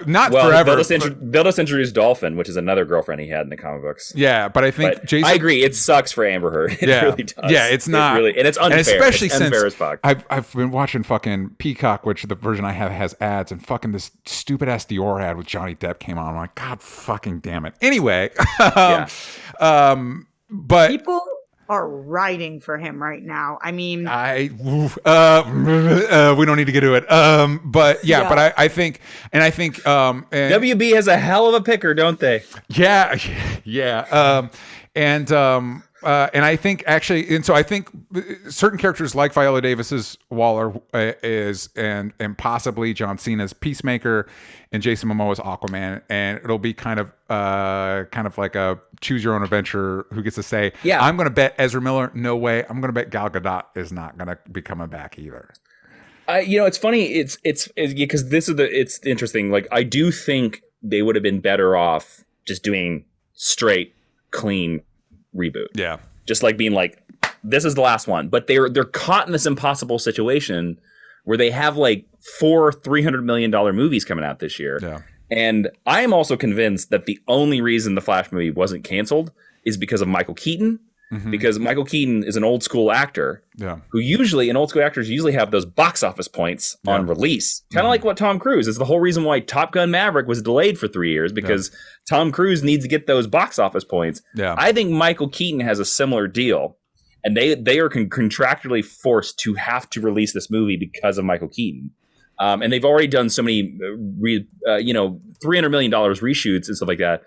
Speaker 1: Not forever.
Speaker 3: They'll just introduce Dolphin, which is another girlfriend he had in the comic books.
Speaker 1: Yeah, but I think Jason.
Speaker 3: I agree. It sucks for Amber Heard. It really does.
Speaker 1: Yeah, it's not.
Speaker 3: Really, and it's unfair.
Speaker 1: And especially
Speaker 3: it's
Speaker 1: since
Speaker 3: unfair as fuck.
Speaker 1: I've been watching fucking Peacock, which the version I have has ads, and fucking this stupid ass Dior ad with Johnny Depp came on. I'm like, God fucking damn it. Anyway, but
Speaker 2: people are writing for him right now. I mean,
Speaker 1: we don't need to get to it. But I think
Speaker 3: WB has a hell of a picker, don't they?
Speaker 1: Yeah. And I think actually, and so I think certain characters like Viola Davis's Waller is, and possibly John Cena's Peacemaker, and Jason Momoa's Aquaman, and it'll be kind of like a choose your own adventure. Who gets to say, yeah, I'm going to bet Ezra Miller? No way. I'm going to bet Gal Gadot is not going to be coming back either.
Speaker 3: It's funny. It's because it's interesting. Like I do think they would have been better off just doing straight, clean reboot.
Speaker 1: Yeah.
Speaker 3: Just like being like, this is the last one. But they're caught in this impossible situation where they have like 4 $300 million movies coming out this year.
Speaker 1: Yeah.
Speaker 3: And I am also convinced that the only reason the Flash movie wasn't canceled is because of Michael Keaton because Michael Keaton is an old school actor who and old school actors usually have those box office points on release. Kind of like what Tom Cruise is. The whole reason why Top Gun Maverick was delayed for 3 years because Tom Cruise needs to get those box office points. Yeah. I think Michael Keaton has a similar deal. And they are contractually forced to have to release this movie because of Michael Keaton. And they've already done so many, $300 million reshoots and stuff like that.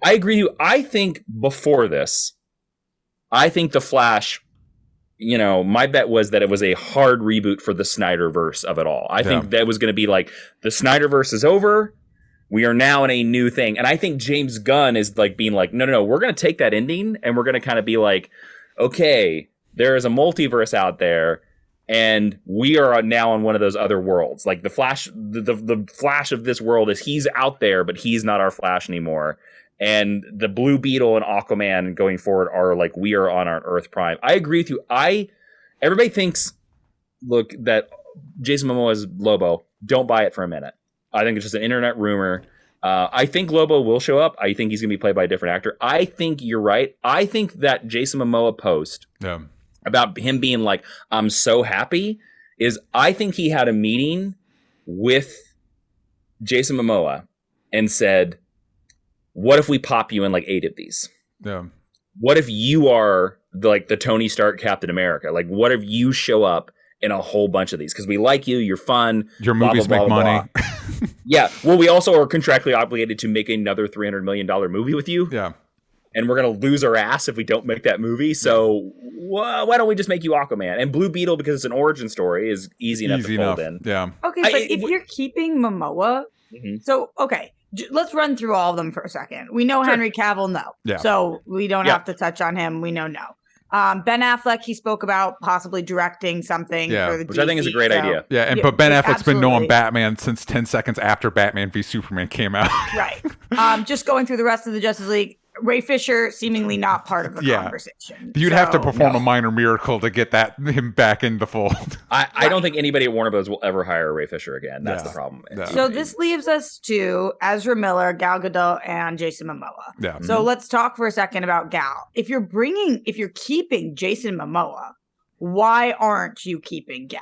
Speaker 3: I agree with you. I think before this, The Flash, my bet was that it was a hard reboot for the Snyderverse of it all. I think that was going to be like, the Snyderverse is over. We are now in a new thing. And I think James Gunn is like being like, no, we're going to take that ending and we're going to kind of be like, okay, there is a multiverse out there, and we are now on one of those other worlds. Like the Flash, the Flash of this world is he's out there, but he's not our Flash anymore. And the Blue Beetle and Aquaman going forward are like, we are on our Earth Prime. I agree with you. Everybody thinks, look, that Jason Momoa is Lobo. Don't buy it for a minute. I think it's just an internet rumor. I think Lobo will show up. I think he's going to be played by a different actor. I think you're right. I think that Jason Momoa post about him being like, I'm so happy, is I think he had a meeting with Jason Momoa and said, what if we pop you in like 8 of these? Yeah. What if you are the Tony Stark Captain America? Like, what if you show up in a whole bunch of these? Because we like you, you're fun.
Speaker 1: Your movies make money.
Speaker 3: Yeah. Well, we also are contractually obligated to make another $300 million movie with you.
Speaker 1: Yeah.
Speaker 3: And we're going to lose our ass if we don't make that movie. So why don't we just make you Aquaman? And Blue Beetle, because it's an origin story, is easy enough to fold in.
Speaker 1: Yeah.
Speaker 2: Okay, but if you're keeping Momoa, so, okay, let's run through all of them for a second. We know Henry Cavill, no. Yeah. So we don't have to touch on him. We know no. Ben Affleck, he spoke about possibly directing something for the
Speaker 3: which
Speaker 2: DC,
Speaker 3: I think is a great idea.
Speaker 1: Yeah, but Ben Affleck's been knowing Batman since 10 seconds after Batman v Superman came out.
Speaker 2: Right. Just going through the rest of the Justice League, Ray Fisher seemingly not part of the conversation.
Speaker 1: You'd have to perform a minor miracle to get him back in the fold.
Speaker 3: I don't think anybody at Warner Bros. Will ever hire Ray Fisher again. That's the problem.
Speaker 1: Yeah.
Speaker 2: So this leaves us to Ezra Miller, Gal Gadot, and Jason Momoa.
Speaker 1: Yeah.
Speaker 2: So let's talk for a second about Gal. If you're keeping Jason Momoa, why aren't you keeping Gal?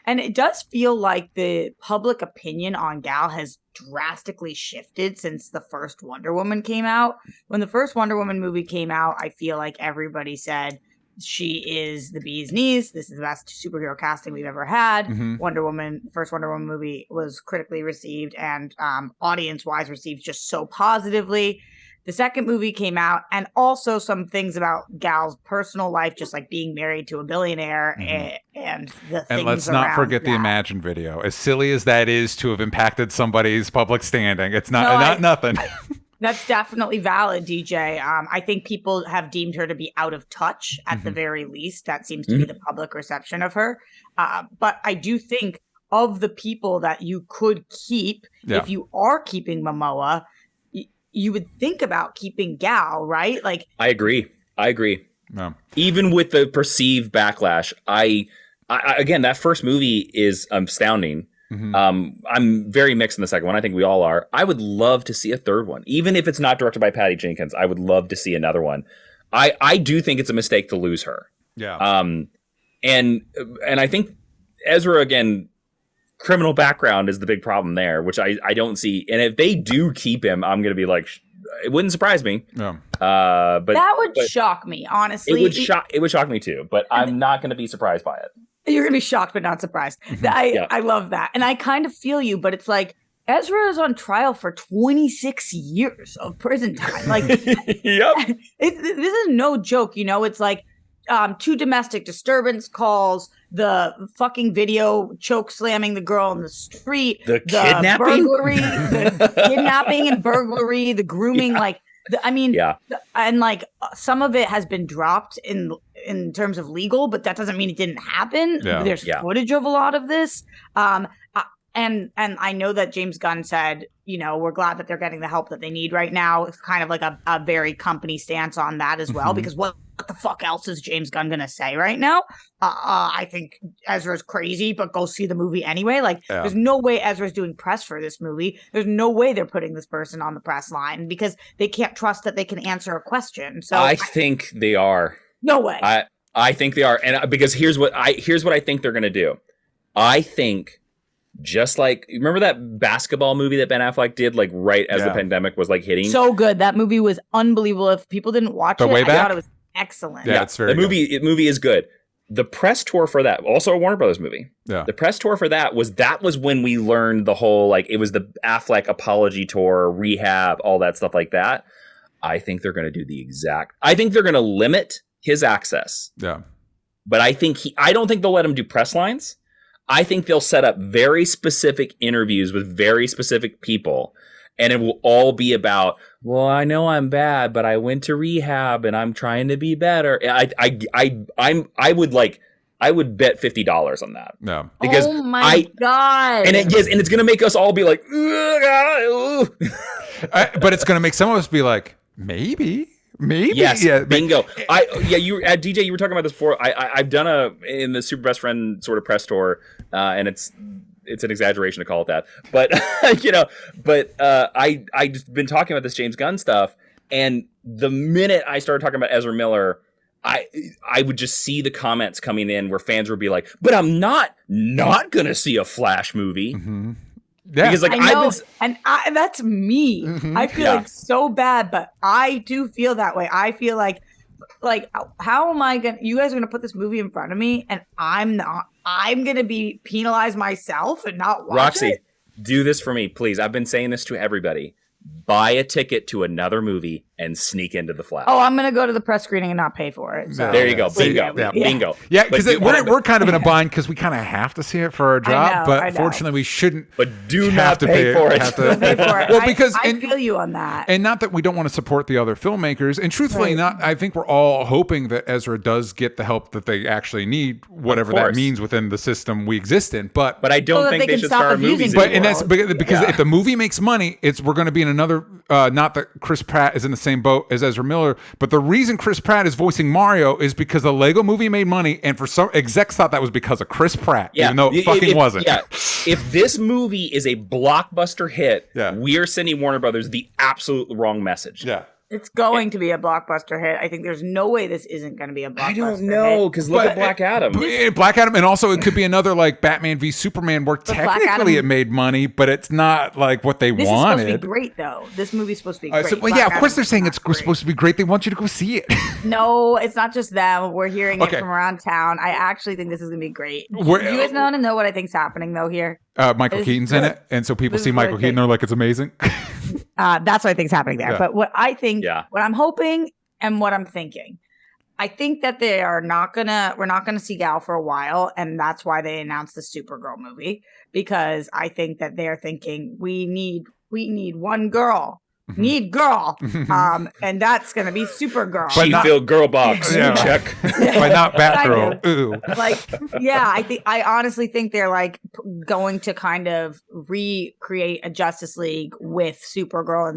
Speaker 2: And it does feel like the public opinion on Gal has drastically shifted since the first Wonder Woman came out. When the first Wonder Woman movie came out, I feel like everybody said she is the bee's knees. This is the best superhero casting we've ever had. First Wonder Woman movie was critically received and audience-wise received just so positively. The second movie came out, and also some things about Gal's personal life, just like being married to a billionaire and the things
Speaker 1: And let's not forget the Imagine video. As silly as that is to have impacted somebody's public standing, it's not nothing.
Speaker 2: That's definitely valid, DJ. I think people have deemed her to be out of touch at the very least. That seems to be the public reception of her. But I do think of the people that you could keep, if you are keeping Momoa, you would think about keeping Gal, right? Like,
Speaker 3: I agree.
Speaker 1: No.
Speaker 3: Even with the perceived backlash, I again, that first movie is astounding. I'm very mixed in the second one. I think we all are. I would love to see a third one, even if it's not directed by Patty Jenkins. I would love to see another one. I do think it's a mistake to lose her.
Speaker 1: Yeah.
Speaker 3: And I think Ezra, again, criminal background is the big problem there, which I don't see. And if they do keep him, I'm going to be like, it wouldn't surprise me.
Speaker 2: Yeah. But that would shock me, honestly.
Speaker 3: It would shock me too, but I'm not going to be surprised by it.
Speaker 2: You're going to be shocked, but not surprised. I love that. And I kind of feel you, but it's like, Ezra is on trial for 26 years of prison time. Like, this is no joke, It's like 2 domestic disturbance calls, the fucking video choke slamming the girl in the street,
Speaker 3: the kidnapping,
Speaker 2: burglary, the kidnapping and burglary, the grooming, and like some of it has been dropped in terms of legal, but that doesn't mean it didn't happen. Yeah. There's footage of a lot of this. And I know that James Gunn said, we're glad that they're getting the help that they need right now. It's kind of like a very company stance on that as well, because what the fuck else is James Gunn going to say right now? I think Ezra's crazy, but go see the movie anyway. There's no way Ezra's doing press for this movie. There's no way they're putting this person on the press line because they can't trust that they can answer a question. So
Speaker 3: I think they are.
Speaker 2: No way.
Speaker 3: I think they are, and because here's what I think they're going to do. I think just like remember that basketball movie that Ben Affleck did like right as the pandemic was like hitting.
Speaker 2: So good. That movie was unbelievable. If people didn't watch it, I thought it was excellent.
Speaker 1: Yeah, it's very
Speaker 3: the movie is good. The press tour for that, also a Warner Brothers movie.
Speaker 1: Yeah.
Speaker 3: The press tour for that was when we learned the whole like it was the Affleck apology tour, rehab, all that stuff like that. I think they're going to do the exact. I think they're going to limit his access.
Speaker 1: Yeah.
Speaker 3: But I don't think they'll let him do press lines. I think they'll set up very specific interviews with very specific people, and it will all be about, well, I know I'm bad, but I went to rehab and I'm trying to be better. I would bet $50 on that.
Speaker 1: No.
Speaker 3: Because
Speaker 2: oh my God.
Speaker 3: And it's going to make us all be like, ugh.
Speaker 1: But it's going to make some of us be like, maybe.
Speaker 3: Yes, yeah, bingo. DJ, you were talking about this before. I've done in the Super Best Friend sort of press tour, and it's an exaggeration to call it that. But I just been talking about this James Gunn stuff, and the minute I started talking about Ezra Miller, I would just see the comments coming in where fans would be like, "But I'm not gonna see a Flash movie."
Speaker 1: Mm-hmm. Yeah.
Speaker 2: Because I know, that's me. Mm-hmm. I feel like so bad, but I do feel that way. I feel like how am I gonna? You guys are gonna put this movie in front of me, and I'm not. I'm gonna be penalized myself and not watch
Speaker 3: Roxy,
Speaker 2: it.
Speaker 3: Do this for me, please. I've been saying this to everybody. Buy a ticket to another movie and sneak into the Flash.
Speaker 2: Oh, I'm going to go to the press screening and not pay for it. So.
Speaker 3: There you go. Bingo. Bingo.
Speaker 1: Yeah, because we're kind of in a bind because we kind of have to see it for our job, but fortunately we shouldn't.
Speaker 3: But do not pay for it.
Speaker 1: Well, because
Speaker 2: I feel you on that.
Speaker 1: And not that we don't want to support the other filmmakers. And truthfully, I think we're all hoping that Ezra does get the help that they actually need, whatever that means within the system we exist in. But
Speaker 3: I don't think they should star movies.
Speaker 1: But and that's because if the movie makes money, we're going to be in another. Not that Chris Pratt is in the same boat as Ezra Miller, but the reason Chris Pratt is voicing Mario is because the Lego movie made money, and for some execs thought that was because of Chris Pratt, even though it fucking wasn't.
Speaker 3: Yeah. If this movie is a blockbuster hit, we are sending Warner Brothers the absolute wrong message.
Speaker 1: Yeah.
Speaker 2: It's going to be a blockbuster hit. I think there's no way this isn't going to be a blockbuster hit.
Speaker 3: I don't know, because look at Black Adam.
Speaker 1: Black Adam, and also it could be another like Batman v Superman where technically it made money, but it's not like what they wanted. This is supposed to be
Speaker 2: great, though. This movie's supposed to be great.
Speaker 1: Of course they're saying it's supposed to be great. They want you to go see it.
Speaker 2: No, it's not just them. We're hearing it from around town. I actually think this is going to be great. Do you guys want to know what I think's happening, though, here?
Speaker 1: Michael Keaton's in it, and so people see Michael Keaton, they're like, it's amazing.
Speaker 2: That's what I think's happening there. But what I think, what I'm hoping and what I'm thinking, I think that we're not gonna see Gal for a while, and that's why they announced the Supergirl movie, because I think that they're thinking we need one girl. Need girl, and that's gonna be Supergirl.
Speaker 3: She-Field girl box, check.
Speaker 1: But not Batgirl. Ooh.
Speaker 2: I honestly think they're like going to kind of recreate a Justice League with Supergirl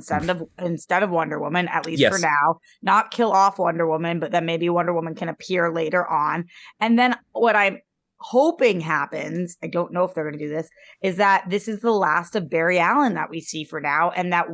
Speaker 2: instead of Wonder Woman, at least for now. Not kill off Wonder Woman, but then maybe Wonder Woman can appear later on. And then what I'm hoping happens, I don't know if they're going to do this, is that this is the last of Barry Allen that we see for now, and that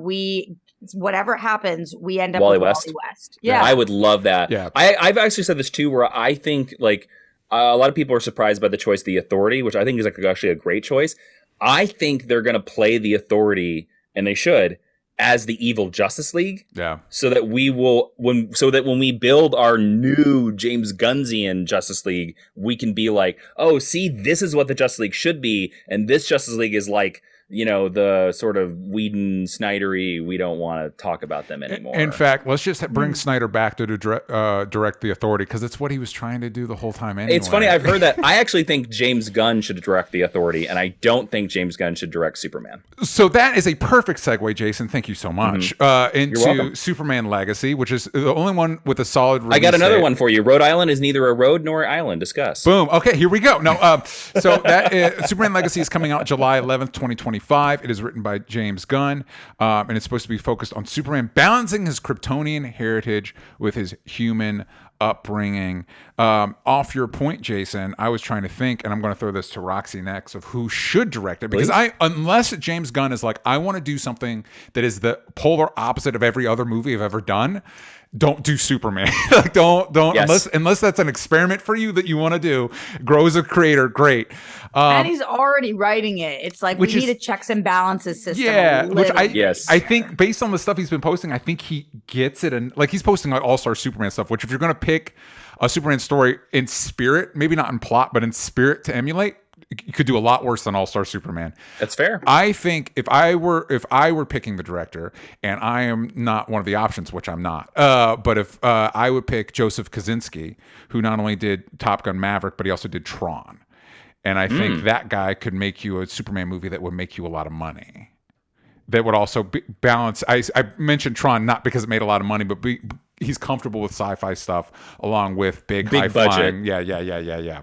Speaker 2: whatever happens, we end up with Wally West. Yeah.
Speaker 3: I would love that. Yeah. I've actually said this too, where I think like a lot of people are surprised by the choice of the Authority, which I think is like actually a great choice. I think they're going to play the Authority, and they should, as the evil Justice League.
Speaker 1: Yeah.
Speaker 3: So that when we build our new James Gunnsian Justice League, we can be like, oh, see, this is what the Justice League should be, and this Justice League is like, the sort of Whedon, Snydery, we don't want to talk about them anymore.
Speaker 1: In fact, let's just bring Snyder back to direct the Authority, because it's what he was trying to do the whole time anyway.
Speaker 3: It's funny, I've heard that. I actually think James Gunn should direct the Authority, and I don't think James Gunn should direct Superman.
Speaker 1: So that is a perfect segue, Jason. Thank you so much. Into Superman Legacy, which is the only one with a solid release.
Speaker 3: I got another one for you. Rhode Island is neither a road nor an island. Discuss.
Speaker 1: Boom. Okay, here we go. No, so that Superman Legacy is coming out July 11th, 2025. It is written by James Gunn, and it's supposed to be focused on Superman balancing his Kryptonian heritage with his human upbringing. Off your point, Jason, I was trying to think, and I'm going to throw this to Roxy next, of who should direct it, because unless James Gunn is like, I want to do something that is the polar opposite of every other movie I've ever done, don't do Superman. Like don't
Speaker 3: Yes.
Speaker 1: unless that's an experiment for you that you want to do. Grow as a creator, great.
Speaker 2: And he's already writing it. It's like we need a checks and balances system.
Speaker 1: Yeah, which I
Speaker 3: Yes.
Speaker 1: think based on the stuff he's been posting, I think he gets it. And like he's posting like All-Star Superman stuff, which if you're going to pick a Superman story in spirit, maybe not in plot, but in spirit to emulate, you could do a lot worse than All-Star Superman.
Speaker 3: That's fair.
Speaker 1: I think if I were picking the director, and I am not one of the options, which I'm not, but if I would pick Joseph Kosinski, who not only did Top Gun Maverick, but he also did Tron. And I think that guy could make you a Superman movie that would make you a lot of money. That would also balance. I mentioned Tron not because it made a lot of money, but he's comfortable with sci-fi stuff along with big high
Speaker 3: budget.
Speaker 1: flying. Yeah.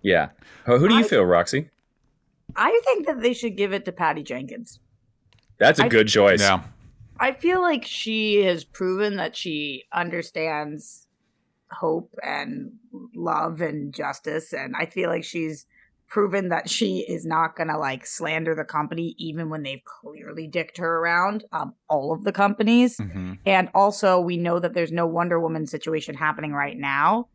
Speaker 3: Yeah. Who do you feel, Roxy?
Speaker 2: I think that they should give it to Patty Jenkins.
Speaker 3: That's a good choice.
Speaker 1: Yeah.
Speaker 2: I feel like she has proven that she understands hope and love and justice. And I feel like she's proven that she is not going to like slander the company, even when they've clearly dicked her around, all of the companies.
Speaker 1: Mm-hmm.
Speaker 2: And also we know that there's no Wonder Woman situation happening right now.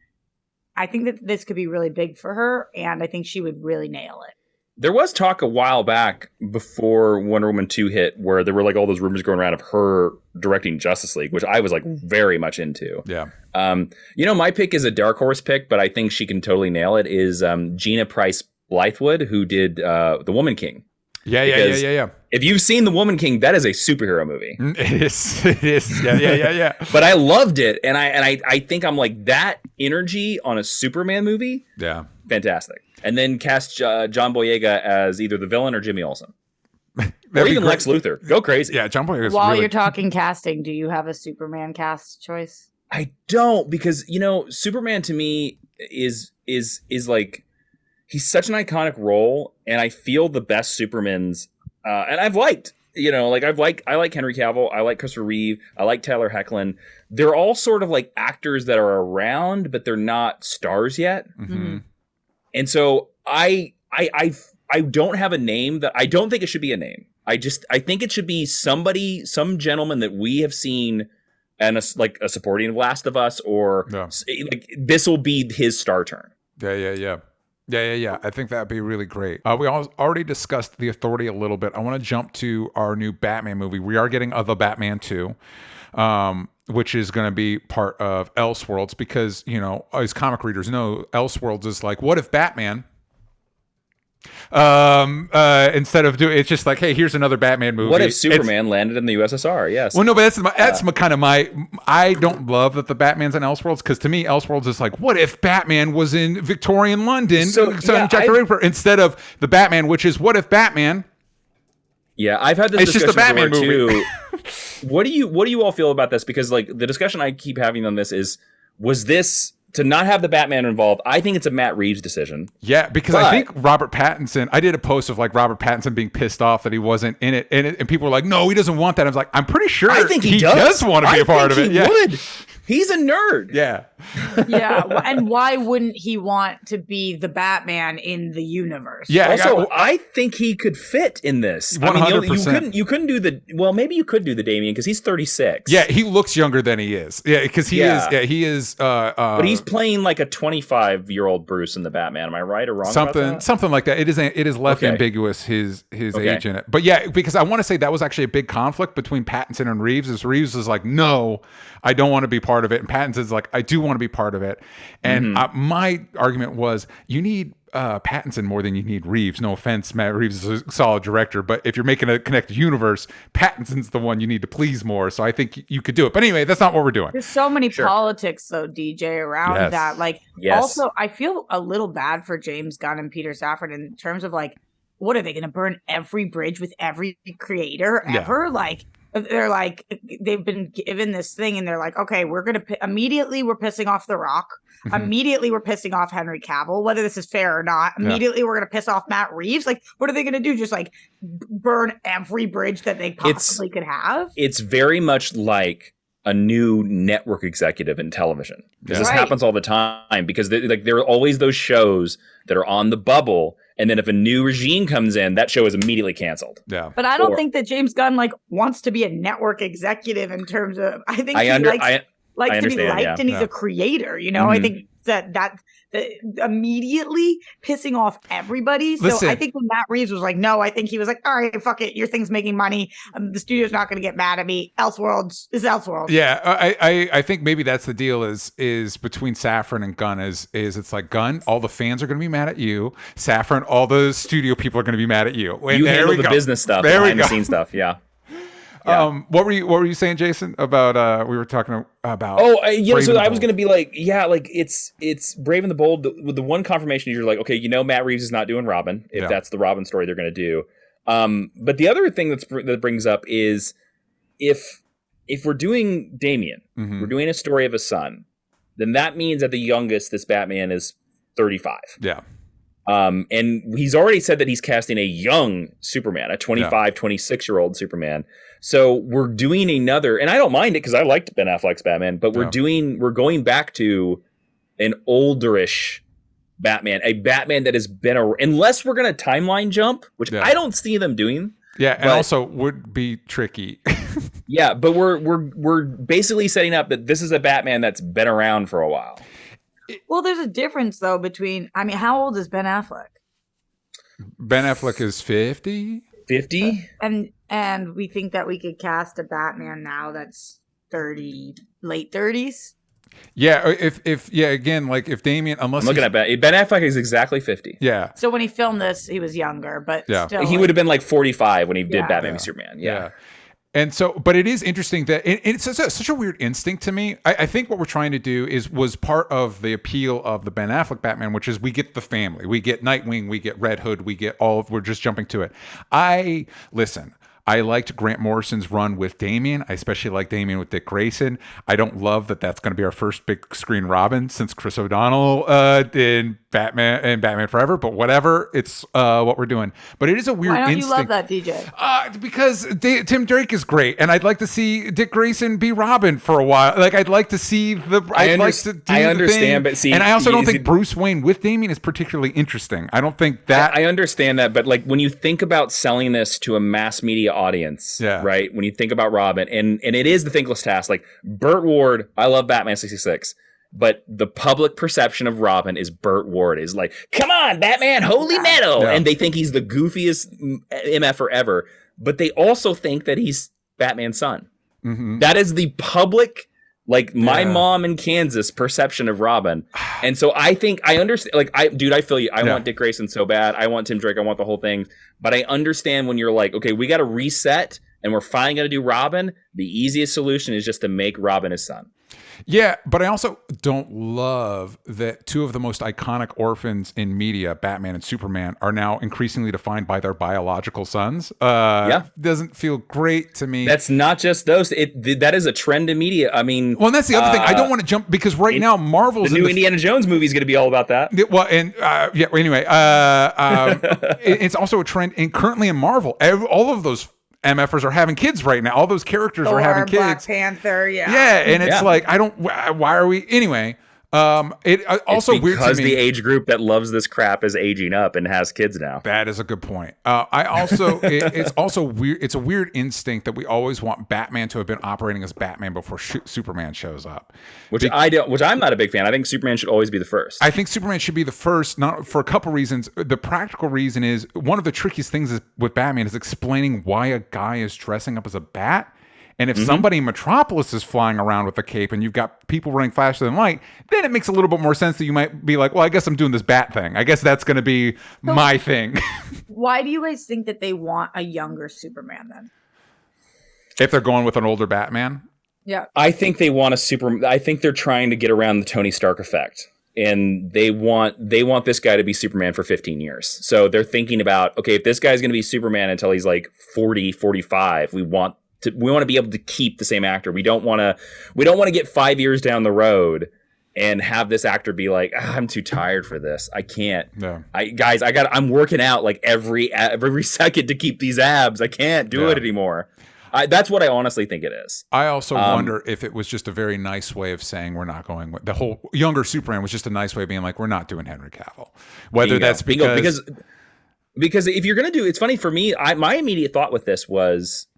Speaker 2: I think that this could be really big for her, and I think she would really nail it.
Speaker 3: There was talk a while back before Wonder Woman 2 hit where there were like all those rumors going around of her directing Justice League, which I was like very much into.
Speaker 1: Yeah.
Speaker 3: My pick is a dark horse pick, but I think she can totally nail it, is Gina Price Blythewood, who did The Woman King.
Speaker 1: Yeah.
Speaker 3: If you've seen The Woman King, that is a superhero movie.
Speaker 1: It is. Yeah.
Speaker 3: But I loved it, and I think I'm like, that energy on a Superman movie.
Speaker 1: Yeah.
Speaker 3: Fantastic. And then cast John Boyega as either the villain or Jimmy Olsen. Or even Lex Luthor. Go crazy.
Speaker 1: Yeah, John Boyega is
Speaker 2: While
Speaker 1: really...
Speaker 2: you're talking casting, do you have a Superman cast choice?
Speaker 3: I don't, because Superman to me is like, he's such an iconic role, and I feel the best Supermans, and I've liked, I like Henry Cavill, I like Christopher Reeve, I like Tyler Hoechlin. They're all sort of like actors that are around, but they're not stars yet.
Speaker 1: Mm-hmm.
Speaker 3: And so I don't have a name that I don't think it should be a name. I think it should be some gentleman that we have seen, and a supporting of Last of Us, or like this will be his star turn.
Speaker 1: Yeah. I think that'd be really great. We already discussed The Authority a little bit. I want to jump to our new Batman movie. We are getting The Batman 2, which is going to be part of Elseworlds, because, as comic readers know, Elseworlds is like, what if Batman... instead of doing, it's just like, hey, here's another Batman movie.
Speaker 3: What if Superman landed in the USSR? Yes.
Speaker 1: Well, no, but that's kind of my. I don't love that the Batman's in Elseworlds, because to me, Elseworlds is like, what if Batman was in Victorian London, Jack the Ripper, instead of the Batman, which is what if Batman.
Speaker 3: Yeah, I've had this
Speaker 1: it's
Speaker 3: discussion
Speaker 1: just a Batman movie.
Speaker 3: Too. What do you all feel about this? Because like the discussion I keep having on this was this to not have the Batman involved? I think it's a Matt Reeves decision.
Speaker 1: Yeah, because I think Robert Pattinson, I did a post of like Robert Pattinson being pissed off that he wasn't in it, and people were like, no, he doesn't want that. I was like, I'm pretty sure
Speaker 3: I think
Speaker 1: he does want to be a part of it.
Speaker 3: He would. He's a nerd.
Speaker 1: Yeah.
Speaker 2: Yeah. And why wouldn't he want to be the Batman in the universe?
Speaker 1: Yeah.
Speaker 3: Also, I think he could fit in this.
Speaker 1: 100%.
Speaker 3: I mean, you couldn't do maybe you could do the Damian, because he's 36.
Speaker 1: Yeah, he looks younger than he is. Yeah, because he is.
Speaker 3: But he's playing like a 25-year-old Bruce in the Batman. Am I right or wrong?
Speaker 1: Something like that. It is left ambiguous his age in it. But yeah, because I want to say that was actually a big conflict between Pattinson and Reeves. As Reeves is like, no, I don't want to be part of it, and Pattinson's like, I do want to be part of it. And my argument was, you need Pattinson more than you need Reeves. No offense, Matt Reeves is a solid director, but if you're making a connected universe, Pattinson's the one you need to please more. So I think you could do it. But anyway, that's not what we're doing.
Speaker 2: There's so many politics though, DJ, around that. Like, also, I feel a little bad for James Gunn and Peter Safran in terms of like, what are they going to burn every bridge with every creator ever? Yeah. Like, they're like, they've been given this thing and they're like, okay, we're going to immediately we're pissing off The Rock. Immediately we're pissing off Henry Cavill, whether this is fair or not. Immediately we're going to piss off Matt Reeves. Like, what are they going to do? Just like burn every bridge that they possibly could have?
Speaker 3: It's very much like a new network executive in television. Because this happens all the time, because there are always those shows that are on the bubble. And then if a new regime comes in, that show is immediately canceled.
Speaker 1: Yeah.
Speaker 2: But I don't think that James Gunn wants to be a network executive in terms of, I think likes to be liked, and he's a creator. I think that immediately pissing off everybody. So I think when Matt Reeves was like, no, I think he was like, all right, fuck it, your thing's making money. The studio's not going to get mad at me. Elseworlds is Elseworlds.
Speaker 1: Yeah, I think maybe that's the deal is between Safran and Gunn is it's like Gunn, all the fans are going to be mad at you. Safran, all the studio people are going to be mad at you.
Speaker 3: You handle the business stuff, behind the scenes stuff. Yeah.
Speaker 1: What were you saying, Jason? About we were talking about?
Speaker 3: So I was going to be like, it's Brave and the Bold. With the one confirmation, you're like, okay, Matt Reeves is not doing Robin. If that's the Robin story they're going to do. But the other thing that brings up is if we're doing Damian, we're doing a story of a son, then that means at the youngest, this Batman is 35.
Speaker 1: Yeah.
Speaker 3: And he's already said that he's casting a young Superman, a 25, 26-year-old Superman. So we're doing another, and I don't mind it because I liked Ben Affleck's Batman, but we're going back to an olderish Batman, a Batman that has been unless we're going to timeline jump, which I don't see them doing.
Speaker 1: Yeah, and also would be tricky.
Speaker 3: Yeah, but we're basically setting up that this is a Batman that's been around for a while.
Speaker 2: Well, there's a difference though between. I mean, how old is Ben Affleck?
Speaker 1: Ben Affleck is 50.
Speaker 3: 50?
Speaker 2: And we think that we could cast a Batman now that's 30, late 30s.
Speaker 1: Yeah, if Damian, unless
Speaker 3: I'm looking at Ben Affleck is exactly 50.
Speaker 1: Yeah.
Speaker 2: So when he filmed this, he was younger, but still,
Speaker 3: he would have been like 45 when he did Batman v Superman. Yeah.
Speaker 1: And so, but it is interesting that it's such a weird instinct to me. I think what we're trying to do was part of the appeal of the Ben Affleck Batman, which is we get the family, we get Nightwing, we get Red Hood, we get we're just jumping to it. I liked Grant Morrison's run with Damian. I especially like Damian with Dick Grayson. I don't love that that's going to be our first big screen Robin since Chris O'Donnell in Batman Forever, but whatever. It's what we're doing. But it is a weird instinct.
Speaker 2: Why don't you love that, DJ?
Speaker 1: Because Tim Drake is great, and I'd like to see Dick Grayson be Robin for a while. Like, I'd like to see I understand, but see, and I also don't think Bruce Wayne with Damian is particularly interesting. I don't think that.
Speaker 3: I understand that, but like when you think about selling this to a mass media audience, right? When you think about Robin, and it is the thankless task. Like Burt Ward, I love Batman 66. But the public perception of Robin is Burt Ward is like, come on, Batman, holy metal. And they think he's the goofiest MF ever. But they also think that he's Batman's son. Mm-hmm. That is the public, like my mom in Kansas perception of Robin. And so I think I understand, like, I feel you. I want Dick Grayson so bad. I want Tim Drake. I want the whole thing. But I understand when you're like, okay, we got to reset and we're finally going to do Robin. The easiest solution is just to make Robin his son.
Speaker 1: Yeah, but I also don't love that two of the most iconic orphans in media, Batman and Superman, are now increasingly defined by their biological sons. Doesn't feel great to me.
Speaker 3: That's not just those. That is a trend in media. I mean...
Speaker 1: Well, and that's the other thing. I don't want to jump, because right now Marvel's...
Speaker 3: The new Indiana Jones movie is going to be all about that.
Speaker 1: It's also a trend, and currently in Marvel, all of those MFers are having kids right now. All those characters are having kids.
Speaker 2: Black Panther,
Speaker 1: and it's like, why are we anyway? Also
Speaker 3: it's
Speaker 1: weird to me
Speaker 3: because the age group that loves this crap is aging up and has kids now.
Speaker 1: That is a good point. It's also weird. It's a weird instinct that we always want Batman to have been operating as Batman before Superman shows up.
Speaker 3: Which I'm not a big fan. I think Superman should always be the first.
Speaker 1: I think Superman should be the first, not for a couple reasons. The practical reason is one of the trickiest things with Batman is explaining why a guy is dressing up as a bat. And if somebody in Metropolis is flying around with a cape and you've got people running faster than light, then it makes a little bit more sense that you might be like, well, I guess I'm doing this bat thing. I guess that's going to be my thing.
Speaker 2: Why do you guys think that they want a younger Superman then?
Speaker 1: If they're going with an older Batman?
Speaker 2: Yeah.
Speaker 3: I think they want I think they're trying to get around the Tony Stark effect. And they want this guy to be Superman for 15 years. So they're thinking about, okay, if this guy's going to be Superman until he's like 40, 45, we want to be able to keep the same actor. We don't want to get 5 years down the road and have this actor be like, I'm too tired for this. I can't. No. I'm working out like every second to keep these abs. I can't do it anymore. That's what I honestly think it is.
Speaker 1: I also wonder if it was just a very nice way of saying we're not going with the whole younger Superman was just a nice way of being like, we're not doing Henry Cavill. Whether that's because if you're going to do, it's funny for me. My immediate thought with this was,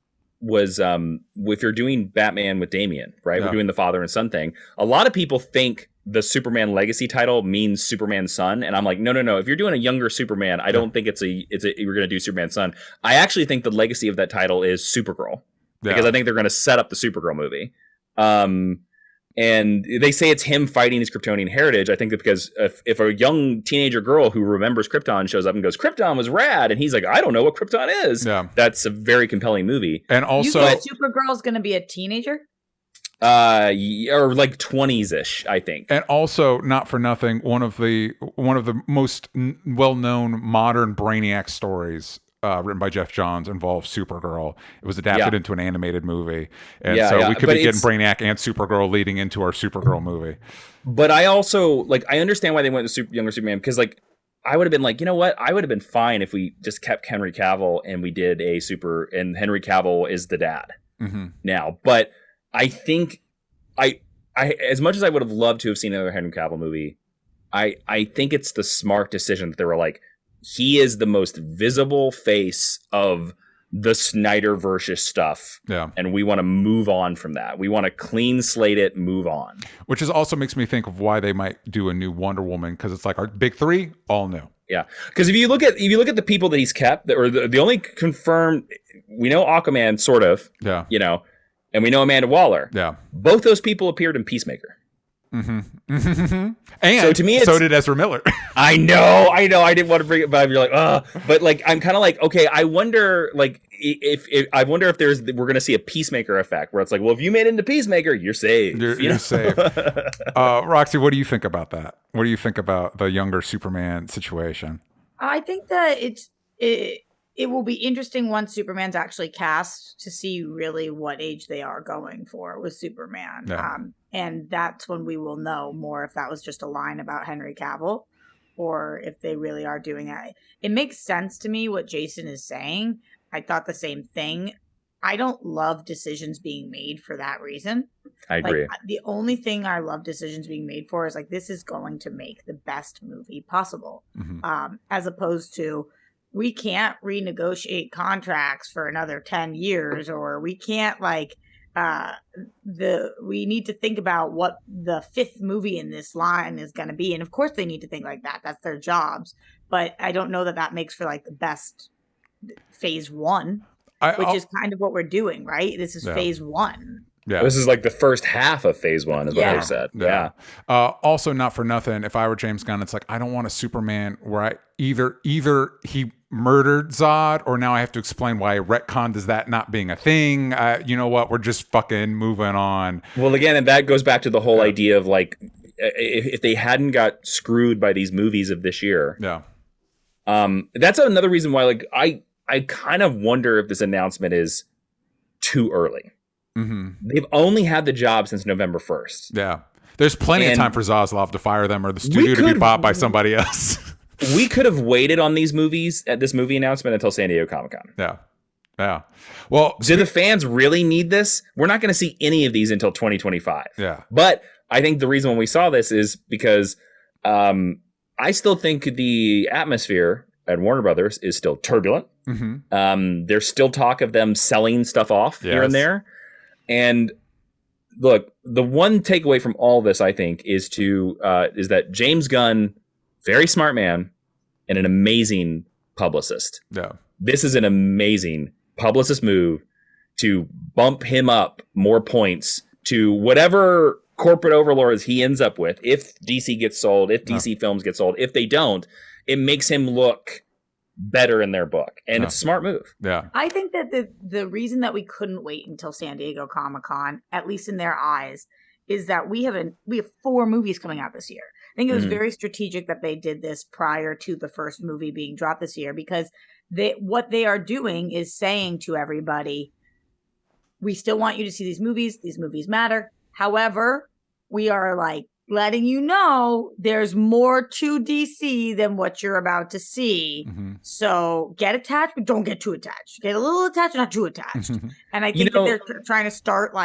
Speaker 3: if you're doing Batman with Damian, right?
Speaker 1: Yeah.
Speaker 3: We're doing the father and son thing. A lot of people think the Superman Legacy title means Superman's son, and I'm like, no. If you're doing a younger Superman, I don't think you're going to do Superman's son. I actually think the legacy of that title is Supergirl, because I think they're going to set up the Supergirl movie. And they say it's him fighting his Kryptonian heritage. I think that because if a young teenager girl who remembers Krypton shows up and goes, Krypton was rad, and he's like, I don't know what Krypton is.
Speaker 1: Yeah.
Speaker 3: That's a very compelling movie.
Speaker 1: And also,
Speaker 2: you think Supergirl's going to be a teenager?
Speaker 3: Or like 20s-ish, I think.
Speaker 1: And also, not for nothing, one of the most well-known modern Brainiac stories written by Jeff Johns involves Supergirl. It was adapted into an animated movie. And so we could be getting Brainiac and Supergirl leading into our Supergirl movie.
Speaker 3: But I also, I understand why they went with younger Superman, because, I would have been like, you know what? I would have been fine if we just kept Henry Cavill and we did and Henry Cavill is the dad now. But I think I as much as I would have loved to have seen another Henry Cavill movie, I think it's the smart decision that they were like, he is the most visible face of the Snyderverse stuff. Yeah. And we want to move on from that. We want to clean slate it, move on.
Speaker 1: Which also makes me think of why they might do a new Wonder Woman, because it's like our big three, all new.
Speaker 3: Yeah. Because if you look at the people that he's kept, or the only confirmed, we know Aquaman, sort of. Yeah. And we know Amanda Waller. Yeah. Both those people appeared in Peacemaker.
Speaker 1: And
Speaker 3: so to me,
Speaker 1: so did Ezra Miller.
Speaker 3: I know. I didn't want to bring it, but you're like, but I'm kind of like, okay. I wonder, if we're going to see a Peacemaker effect, where it's like, well, if you made it into Peacemaker, you're saved.
Speaker 1: You're saved. Roxy, what do you think about that? What do you think about the younger Superman situation?
Speaker 2: I think that it will be interesting once Superman's actually cast to see really what age they are going for with Superman. Yeah. And that's when we will know more if that was just a line about Henry Cavill or if they really are doing that. It makes sense to me what Jason is saying. I thought the same thing. I don't love decisions being made for that reason.
Speaker 3: I agree.
Speaker 2: The only thing I love decisions being made for is this is going to make the best movie possible. As opposed to, we can't renegotiate contracts for another 10 years, or we can't we need to think about what the fifth movie in this line is going to be. And of course they need to think like that. That's their jobs. But I don't know that makes for the best phase one, which is kind of what we're doing, right? This is phase one.
Speaker 3: Yeah. This is the first half of phase one, is what they said. Yeah.
Speaker 1: Also, not for nothing, if I were James Gunn, it's I don't want a Superman where either he murdered Zod, or now I have to explain why I retconned as that not being a thing. You know what? We're just fucking moving on.
Speaker 3: Well, again, and that goes back to the whole idea of if they hadn't got screwed by these movies of this year. Yeah. That's another reason why I kind of wonder if this announcement is too early. They've only had the job since November 1st.
Speaker 1: Yeah. There's plenty of time for Zaslav to fire them or the studio to be bought by somebody else.
Speaker 3: We could have waited on these movies at this movie announcement until San Diego Comic-Con.
Speaker 1: Yeah. Yeah. Well,
Speaker 3: do the fans really need this? We're not going to see any of these until 2025. Yeah. But I think the reason when we saw this is because I still think the atmosphere at Warner Brothers is still turbulent. There's still talk of them selling stuff off here and there. And look, the one takeaway from all this, I think, is that James Gunn, very smart man, and an amazing publicist. Yeah, this is an amazing publicist move to bump him up more points to whatever corporate overlords he ends up with. If DC gets sold, if DC films get sold, if they don't, it makes him look better in their book, and it's a smart move.
Speaker 2: Yeah, I think that the reason that we couldn't wait until San Diego Comic-Con, at least in their eyes, is that we have 4 movies coming out this year. I think it was very strategic that they did this prior to the first movie being dropped this year, because what they are doing is saying to everybody, we still want you to see these movies matter. However, we are letting you know there's more to DC than what you're about to see. So get attached, but don't get too attached. Get a little attached, not too attached. And I think that they're trying to start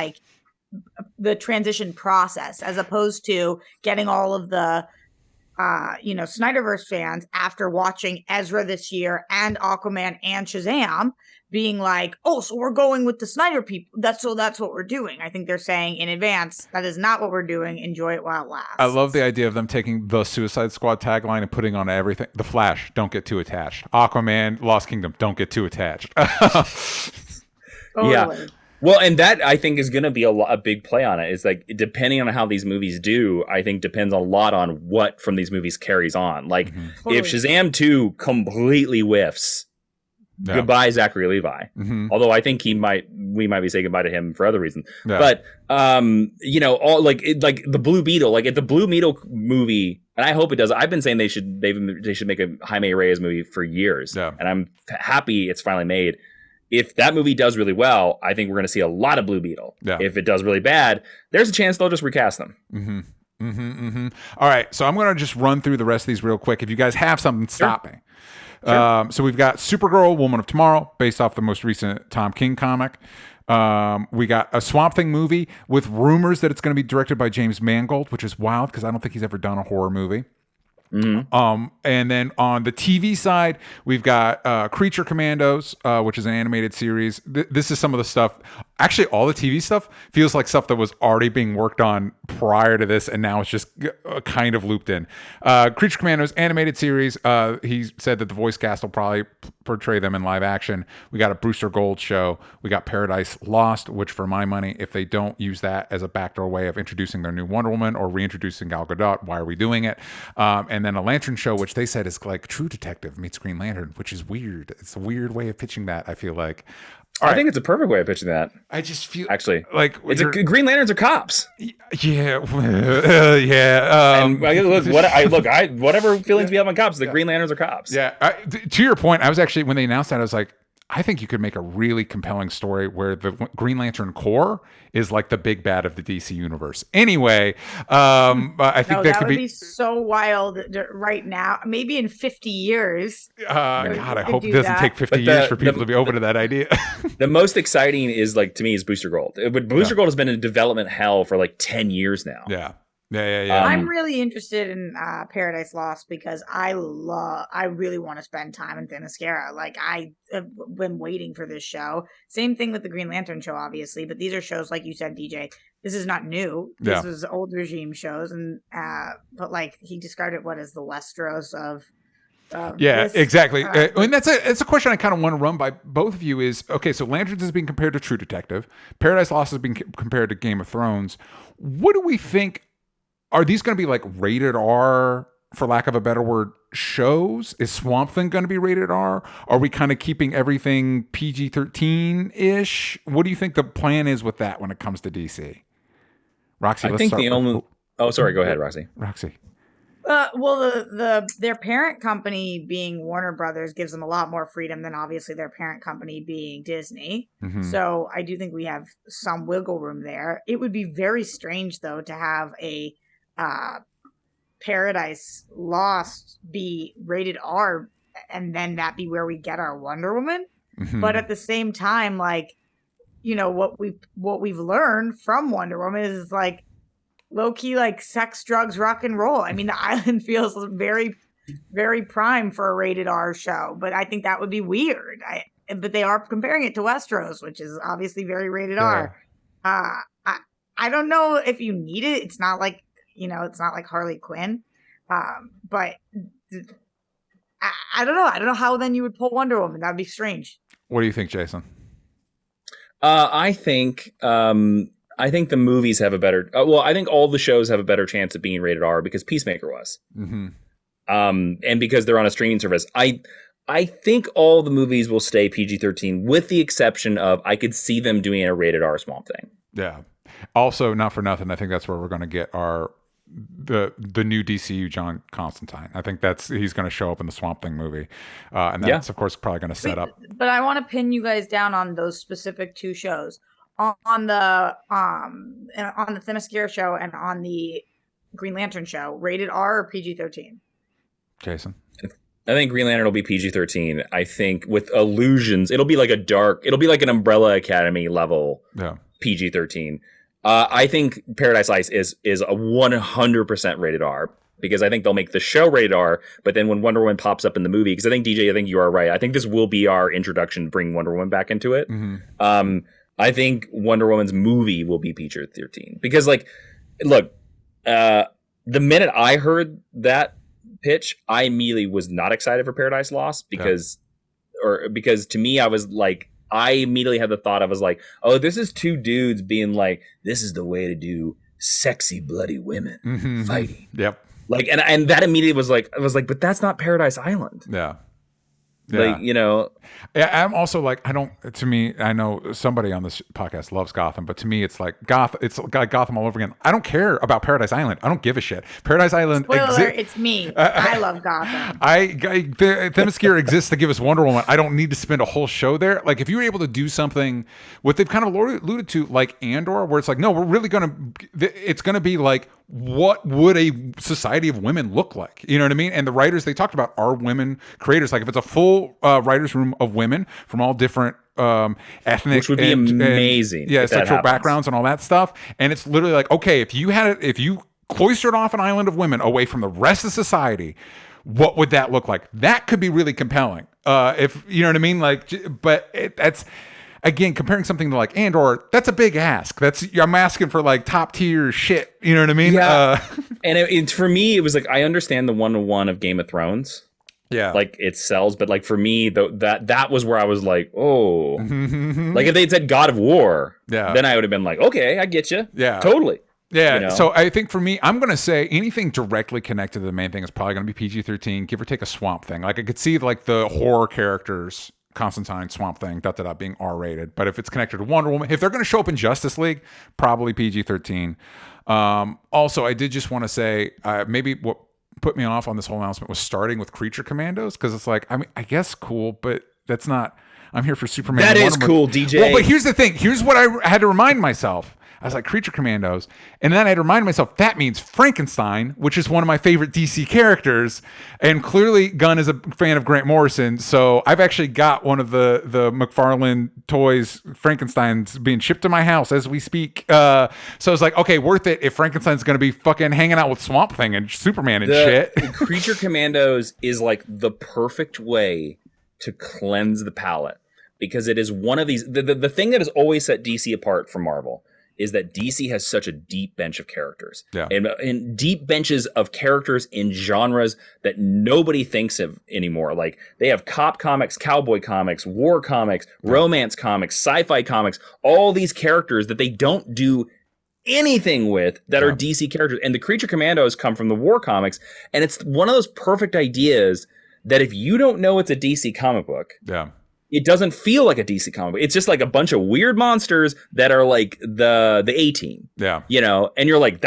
Speaker 2: the transition process, as opposed to getting all of the Snyderverse fans after watching Ezra this year and Aquaman and Shazam, being like, oh, so we're going with the Snyder people. That's what we're doing. I think they're saying in advance, that is not what we're doing. Enjoy it while it lasts.
Speaker 1: I love the idea of them taking the Suicide Squad tagline and putting on everything. The Flash, don't get too attached. Aquaman, Lost Kingdom, don't get too attached.
Speaker 2: Totally.
Speaker 3: Yeah. Well, and that I think is going to be a big play on it. Is like depending on how these movies do, I think depends a lot on what from these movies carries on. Like if Shazam 2 completely whiffs, goodbye Zachary Levi. Although I think we might be saying goodbye to him for other reasons. Yeah. But all like the Blue Beetle, like if the Blue Beetle movie, and I hope it does. I've been saying they should make a Jaime Reyes movie for years, and I'm happy it's finally made. If that movie does really well, I think we're going to see a lot of Blue Beetle. Yeah. If it does really bad, there's a chance they'll just recast them.
Speaker 1: All right, so I'm going to just run through the rest of these real quick. If you guys have something, stop me. Sure. So we've got Supergirl, Woman of Tomorrow, based off the most recent Tom King comic. We got a Swamp Thing movie with rumors that it's going to be directed by James Mangold, which is wild because I don't think he's ever done a horror movie. And then on the TV side, we've got Creature Commandos, which is an animated series. This is some of the stuff. Actually, all the TV stuff feels like stuff that was already being worked on prior to this, and now it's just kind of looped in. Creature Commandos animated series. He said that the voice cast will probably portray them in live action. We got a Brewster Gold show. We got Paradise Lost, which for my money, if they don't use that as a backdoor way of introducing their new Wonder Woman or reintroducing Gal Gadot, why are we doing it? And then a Lantern show, which they said is like True Detective meets Green Lantern, which is weird. It's a weird way of pitching that, I feel like.
Speaker 3: I think it's a perfect way of pitching that.
Speaker 1: I just feel
Speaker 3: actually
Speaker 1: like
Speaker 3: Green Lanterns are cops.
Speaker 1: Yeah,
Speaker 3: and whatever feelings we have on cops, the Green Lanterns are cops.
Speaker 1: Yeah. To your point, I was actually when they announced that, I was like, I think you could make a really compelling story where the Green Lantern Corps is like the big bad of the DC universe. Anyway, I think that could be
Speaker 2: so wild right now. Maybe in 50 years.
Speaker 1: God, I hope it doesn't take 50 years for people to be open to that idea.
Speaker 3: The most exciting is to me is Booster Gold. Booster Gold has been in development hell for like 10 years now.
Speaker 1: Yeah.
Speaker 2: I'm really interested in Paradise Lost because I really want to spend time in Themyscira. Like I have been waiting for this show. Same thing with the Green Lantern show, obviously, but these are shows like you said, DJ. This is not new. This was old regime shows, and but like he described it as the Westeros of.
Speaker 1: Exactly. And it's a question I kind of want to run by both of you. Is okay. So Lanterns is being compared to True Detective. Paradise Lost is being compared to Game of Thrones. What do we think? Are these going to be like rated R, for lack of a better word, shows? Is Swamp Thing going to be rated R? Are we kind of keeping everything PG-13-ish? What do you think the plan is with that when it comes to DC? Roxy,
Speaker 3: I think the only... Oh, sorry. Go ahead, Roxy.
Speaker 2: Well, their parent company being Warner Brothers gives them a lot more freedom than obviously their parent company being Disney. So I do think we have some wiggle room there. It would be very strange, though, to have a Paradise Lost be rated R and then that be where we get our Wonder Woman. But at the same time, like, you know, what we've learned from Wonder Woman is like low-key like sex, drugs, rock and roll. I mean, the island feels very, very prime for a rated R show, but I think that would be weird. But they are comparing it to Westeros, which is obviously very rated R. I don't know if you need it. It's not like, you know, it's not like Harley Quinn. But I don't know. I don't know how then you would pull Wonder Woman. That'd be strange.
Speaker 1: What do you think, Jason?
Speaker 3: I think the movies have a better... I think all the shows have a better chance of being rated R because Peacemaker was. And because they're on a streaming service. I think all the movies will stay PG-13 with the exception of I could see them doing a rated R Swamp Thing. Yeah.
Speaker 1: Also, not for nothing, I think that's where we're going to get the new DCU John Constantine. I think he's going to show up in the Swamp Thing movie, and that's of course probably going to set up.
Speaker 2: But I want to pin you guys down on those specific two shows, on the Themyscira show and on the Green Lantern show. Rated R or PG-13?
Speaker 1: Jason.
Speaker 3: I think Green Lantern will be PG-13. I think with allusions, it'll be like an Umbrella Academy level PG-13. I think Paradise Lost is a 100% rated R. because I think they'll make the show rated R, but then when Wonder Woman pops up in the movie, because I think DJ, I think you are right. I think this will be our introduction to bring Wonder Woman back into it. Mm-hmm. I think Wonder Woman's movie will be PG-13 because, like, look, the minute I heard that pitch, I immediately was not excited for Paradise Lost because to me, I immediately had the thought, I was like, oh, this is two dudes being like, this is the way to do sexy, bloody women fighting.
Speaker 1: Yep.
Speaker 3: Like, and that immediately was like, but that's not Paradise Island.
Speaker 1: Yeah.
Speaker 3: Like, you know,
Speaker 1: I'm also like, to me, I know somebody on this podcast loves Gotham, but to me, it's like it's like Gotham all over again. I don't care about Paradise Island. I don't give a shit. Paradise Island.
Speaker 2: Spoiler, it's me. I love Gotham.
Speaker 1: Themyscira exists to give us Wonder Woman. I don't need to spend a whole show there. Like, if you were able to do something, what they've kind of alluded to, like Andor, where it's like, no, we're really it's going to be like, what would a society of women look like? You know what I mean? And the writers they talked about are women creators. Like, if it's a full writers room of women from all different ethnic,
Speaker 3: which would be amazing.
Speaker 1: Sexual backgrounds and all that stuff. And it's literally like, okay, if you cloistered off an island of women away from the rest of society, what would that look like? That could be really compelling. If you know what I mean? Like, but that's. Again, comparing something to like Andor, that's a big ask. I'm asking for like top tier shit. You know what I mean?
Speaker 3: Yeah. And for me, it was like, I understand the 1-to-1 of Game of Thrones.
Speaker 1: Yeah.
Speaker 3: Like, it sells, but like for me, that was where I was like, oh, like if they'd said God of War, then I would have been like, okay, I get you.
Speaker 1: Yeah.
Speaker 3: Totally.
Speaker 1: Yeah.
Speaker 3: You know?
Speaker 1: So I think for me, I'm going to say anything directly connected to the main thing is probably going to be PG-13, give or take a Swamp Thing. Like, I could see like the horror characters, Constantine, Swamp Thing, being R-rated. But if it's connected to Wonder Woman, if they're going to show up in Justice League, probably PG-13. Also, I did just want to say, maybe what put me off on this whole announcement was starting with Creature Commandos, because it's like, I mean, I guess cool, but that's not. I'm here for Superman.
Speaker 3: That is cool, DJ.
Speaker 1: Well, but here's the thing. Here's what I had to remind myself. I was like, Creature Commandos. And then I had to remind myself, that means Frankenstein, which is one of my favorite DC characters. And clearly Gunn is a fan of Grant Morrison. So I've actually got one of the McFarlane toys, Frankenstein's, being shipped to my house as we speak. So I was like, okay, worth it if Frankenstein's going to be fucking hanging out with Swamp Thing and Superman and shit.
Speaker 3: Creature Commandos is like the perfect way to cleanse the palate, because it is one of these, the thing that has always set DC apart from Marvel is that DC has such a deep bench of characters, and deep benches of characters in genres that nobody thinks of anymore. Like, they have cop comics, cowboy comics, war comics, romance comics, sci-fi comics, all these characters that they don't do anything with that are DC characters. And the Creature Commandos come from the war comics. And it's one of those perfect ideas that if you don't know it's a DC comic book, it doesn't feel like a DC comic book. It's just like a bunch of weird monsters that are like the A-Team. Yeah. You know, and you're like,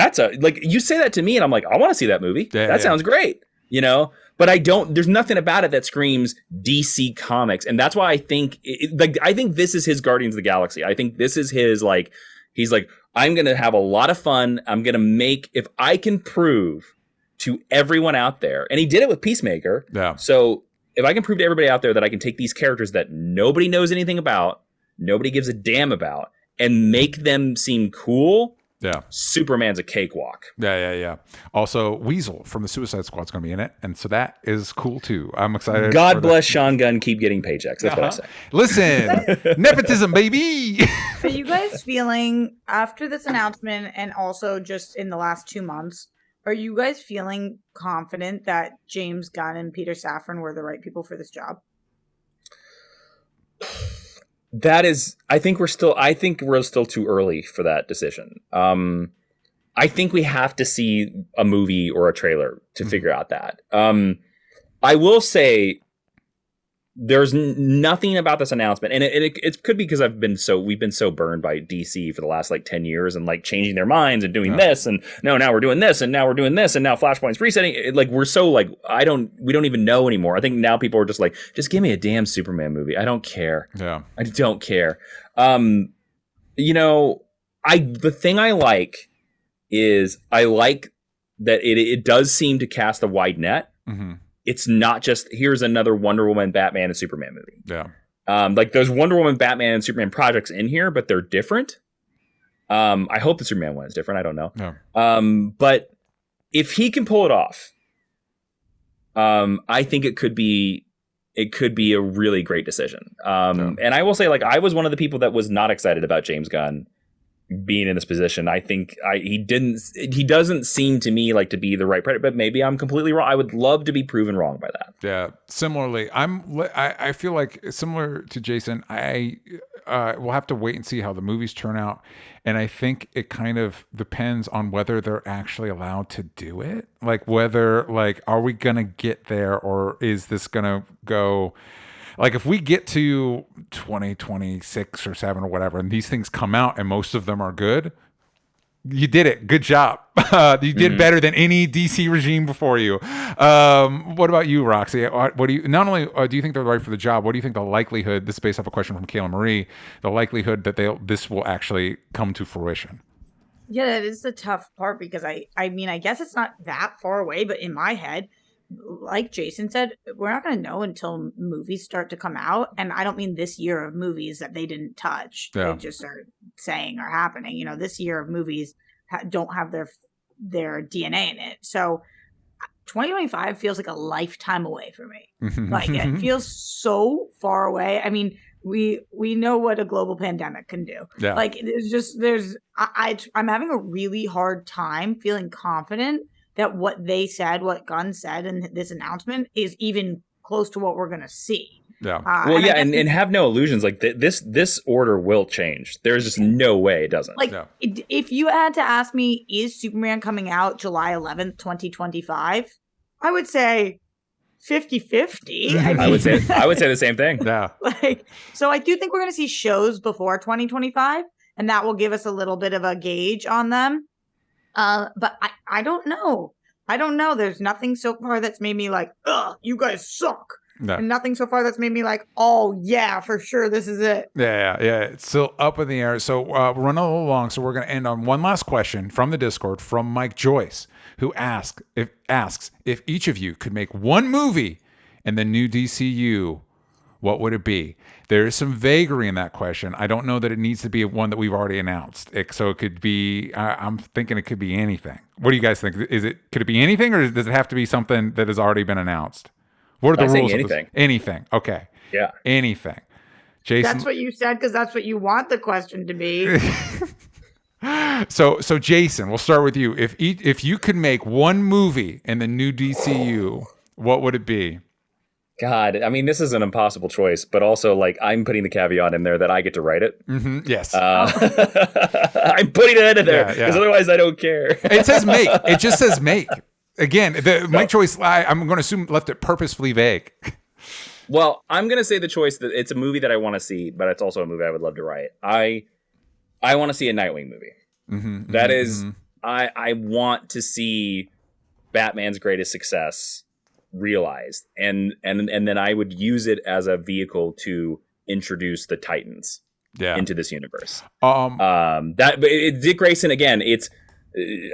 Speaker 3: you say that to me and I'm like, I want to see that movie. That sounds great. You know, but there's nothing about it that screams DC Comics. And that's why I think, I think this is his Guardians of the Galaxy. I think this is his, like, he's like, I'm going to have a lot of fun. I'm going to make, if I can prove to everyone out there, and he did it with Peacemaker. Yeah. So if I can prove to everybody out there that I can take these characters that nobody knows anything about, nobody gives a damn about, and make them seem cool, Superman's a cakewalk.
Speaker 1: Yeah. Also, Weasel from the Suicide Squad's going to be in it, and so that is cool too. I'm excited.
Speaker 3: God bless Sean Gunn. Keep getting paychecks. That's what I say.
Speaker 1: Listen, nepotism, baby.
Speaker 2: Are you guys feeling, after this announcement and also just in the last 2 months, are you guys feeling confident that James Gunn and Peter Safran were the right people for this job?
Speaker 3: That is, I think we're still too early for that decision. I think we have to see a movie or a trailer to figure out that. I will say there's nothing about this announcement, and it could be because we've been so burned by DC for the last like 10 years and like changing their minds and doing this, and now we're doing this, and now we're doing this, and now Flashpoint's resetting. Like, we're so like, we don't even know anymore. I think now people are just like, just give me a damn Superman movie. I don't care. Yeah, I don't care. You know, the thing I like is I like that it does seem to cast a wide net. Mm-hmm. It's not just, here's another Wonder Woman, Batman, and Superman movie. Yeah. Like, there's Wonder Woman, Batman, and Superman projects in here, but they're different. I hope the Superman one is different. I don't know. Yeah. But if he can pull it off, I think it could be a really great decision. And I will say, like, I was one of the people that was not excited about James Gunn being in this position. I think he doesn't seem to me like to be the right predator, but maybe I'm completely wrong. I would love to be proven wrong by that.
Speaker 1: Yeah. Similarly, I feel like similar to Jason, we'll have to wait and see how the movies turn out. And I think it kind of depends on whether they're actually allowed to do it. Like whether, like, are we going to get there, or is this going to go, like, if we get to 2026 or 7 or whatever, and these things come out and most of them are good, you did it. Good job. You did better than any DC regime before you. What about you, Roxy? What do you, not only do you think they're right for the job, what do you think the likelihood, this is based off a question from Kayla Marie, the likelihood that this will actually come to fruition?
Speaker 2: Yeah, that is the tough part, because I mean, I guess it's not that far away, but in my head, like Jason said, we're not going to know until movies start to come out. And I don't mean this year of movies that they didn't touch.
Speaker 1: Yeah.
Speaker 2: They just are saying are happening. You know, this year of movies don't have their DNA in it. So 2025 feels like a lifetime away for me. Like, it feels so far away. I mean, we know what a global pandemic can do.
Speaker 1: Yeah.
Speaker 2: Like, I'm having a really hard time feeling confident that what they said, what Gunn said in this announcement is even close to what we're going to see.
Speaker 1: Yeah.
Speaker 3: And have no illusions. Like, this order will change. There's just no way it doesn't.
Speaker 2: Like, if you had to ask me, is Superman coming out July 11th, 2025? I would say 50-50.
Speaker 3: I would say the same thing.
Speaker 1: Yeah.
Speaker 2: Like, so I do think we're going to see shows before 2025, and that will give us a little bit of a gauge on them. But I don't know. There's nothing so far that's made me like, ugh, you guys suck.
Speaker 1: No.
Speaker 2: And nothing so far that's made me like, oh, yeah, for sure, this is it.
Speaker 1: Yeah. It's still up in the air. So we're running a little long, so we're going to end on one last question from the Discord from Mike Joyce, who asks if each of you could make one movie in the new DCU, what would it be? There is some vagary in that question. I don't know that it needs to be one that we've already announced. So it could be, I'm thinking it could be anything. What do you guys think? Could it be anything, or does it have to be something that has already been announced? What are the rules?
Speaker 3: Anything.
Speaker 1: Anything. Okay.
Speaker 3: Yeah.
Speaker 1: Anything. Jason.
Speaker 2: That's what you said, because that's what you want the question to be.
Speaker 1: So Jason, we'll start with you. If you could make one movie in the new DCU, what would it be?
Speaker 3: God, I mean, this is an impossible choice, but also, like, I'm putting the caveat in there that I get to write it.
Speaker 1: Mm-hmm. Yes.
Speaker 3: I'm putting it in there because otherwise I don't care.
Speaker 1: It says make. It just says make. Again, Mike Choice, I'm going to assume left it purposefully vague.
Speaker 3: Well, I'm going to say the choice that it's a movie that I want to see, but it's also a movie I would love to write. I want to see a Nightwing movie.
Speaker 1: Mm-hmm,
Speaker 3: that is, I want to see Batman's greatest success realized, and then I would use it as a vehicle to introduce the Titans into this universe. Dick Grayson, again,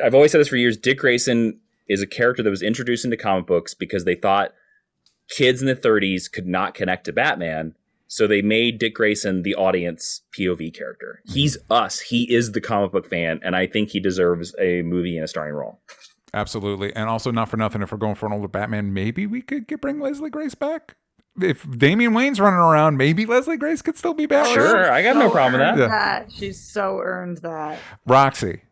Speaker 3: I've always said this for years. Dick Grayson is a character that was introduced into comic books because they thought kids in the 30s could not connect to Batman, so they made Dick Grayson the audience POV character. He's us. He is the comic book fan, and I think he deserves a movie and a starring role.
Speaker 1: Absolutely. And also, not for nothing, if we're going for an older Batman, maybe we could bring Leslie Grace back. If Damian Wayne's running around, maybe Leslie Grace could still be Batman.
Speaker 3: Sure, I got no problem with that.
Speaker 2: Yeah. She's so earned that.
Speaker 1: Roxy,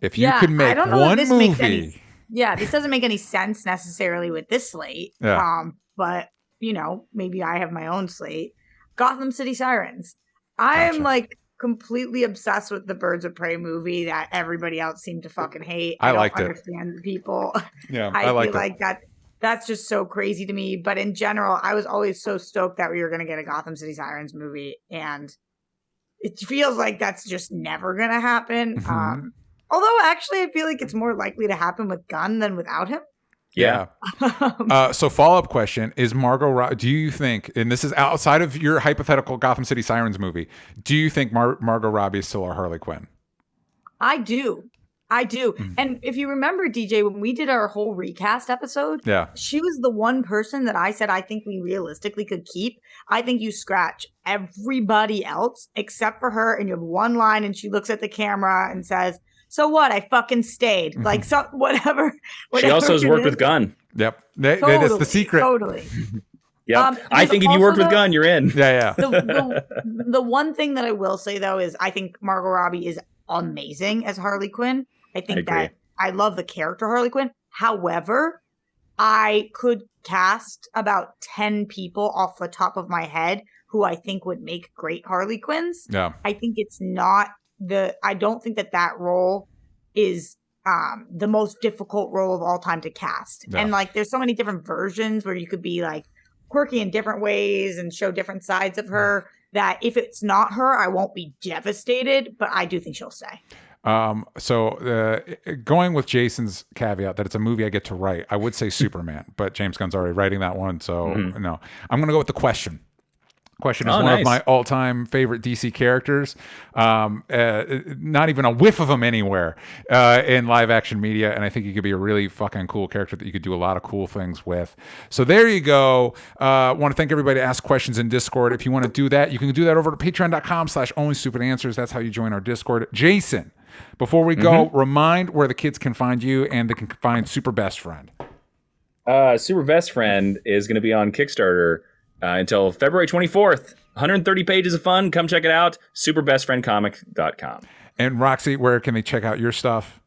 Speaker 1: if you could make one movie...
Speaker 2: this doesn't make any sense necessarily with this slate.
Speaker 1: Yeah.
Speaker 2: But, maybe I have my own slate. Gotham City Sirens. I am like completely obsessed with the Birds of Prey movie that everybody else seemed to fucking hate. I don't understand the people.
Speaker 1: Yeah,
Speaker 2: I feel like that. That's just so crazy to me. But in general, I was always so stoked that we were going to get a Gotham City Sirens movie. And it feels like that's just never going to happen.
Speaker 1: Mm-hmm.
Speaker 2: Although, actually, I feel like it's more likely to happen with Gunn than without him.
Speaker 1: Yeah. So follow-up question is do you think, and this is outside of your hypothetical Gotham City Sirens movie, do you think Margot Robbie is still our Harley Quinn?
Speaker 2: I do. And if you remember, DJ, when we did our whole recast episode, she was the one person that I said I think we realistically could keep. I think you scratch everybody else except for her, and you have one line, and she looks at the camera and says, so what? I fucking stayed. Like, so whatever.
Speaker 3: She also has worked with Gunn.
Speaker 1: Yep. That's the secret.
Speaker 2: Totally.
Speaker 3: Yep. I think if you worked with Gunn, you're in.
Speaker 1: Yeah.
Speaker 2: The one thing that I will say, though, is I think Margot Robbie is amazing as Harley Quinn. I think that I love the character Harley Quinn. However, I could cast about 10 people off the top of my head who I think would make great Harley Quinns.
Speaker 1: Yeah.
Speaker 2: I think it's not I don't think that role is the most difficult role of all time to cast. Yeah. And like, there's so many different versions where you could be like quirky in different ways and show different sides of her that if it's not her, I won't be devastated, but I do think she'll stay.
Speaker 1: So going with Jason's caveat that it's a movie I get to write, I would say Superman, but James Gunn's already writing that one. So no, I'm going to go with The Question. Question is one of my all-time favorite DC characters. Not even a whiff of him anywhere in live-action media, and I think he could be a really fucking cool character that you could do a lot of cool things with. So there you go. Want to thank everybody to ask questions in Discord. If you want to do that, you can do that over to patreon.com/onlystupidanswers. That's how you join our Discord. Jason, before we go, remind where the kids can find you and they can find Super Best Friend.
Speaker 3: Super Best Friend is going to be on Kickstarter until February 24th. 130 pages of fun. Come check it out. SuperBestFriendComic.com.
Speaker 1: And Roxy, where can they check out your stuff?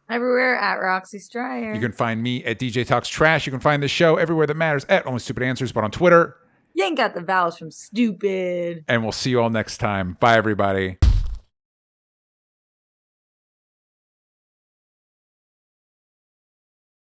Speaker 2: Everywhere at Roxy Stryer.
Speaker 1: You can find me at DJ Talks Trash. You can find the show everywhere that matters at Only Stupid Answers, but on Twitter.
Speaker 2: You ain't got the vowels from stupid.
Speaker 1: And we'll see you all next time. Bye, everybody.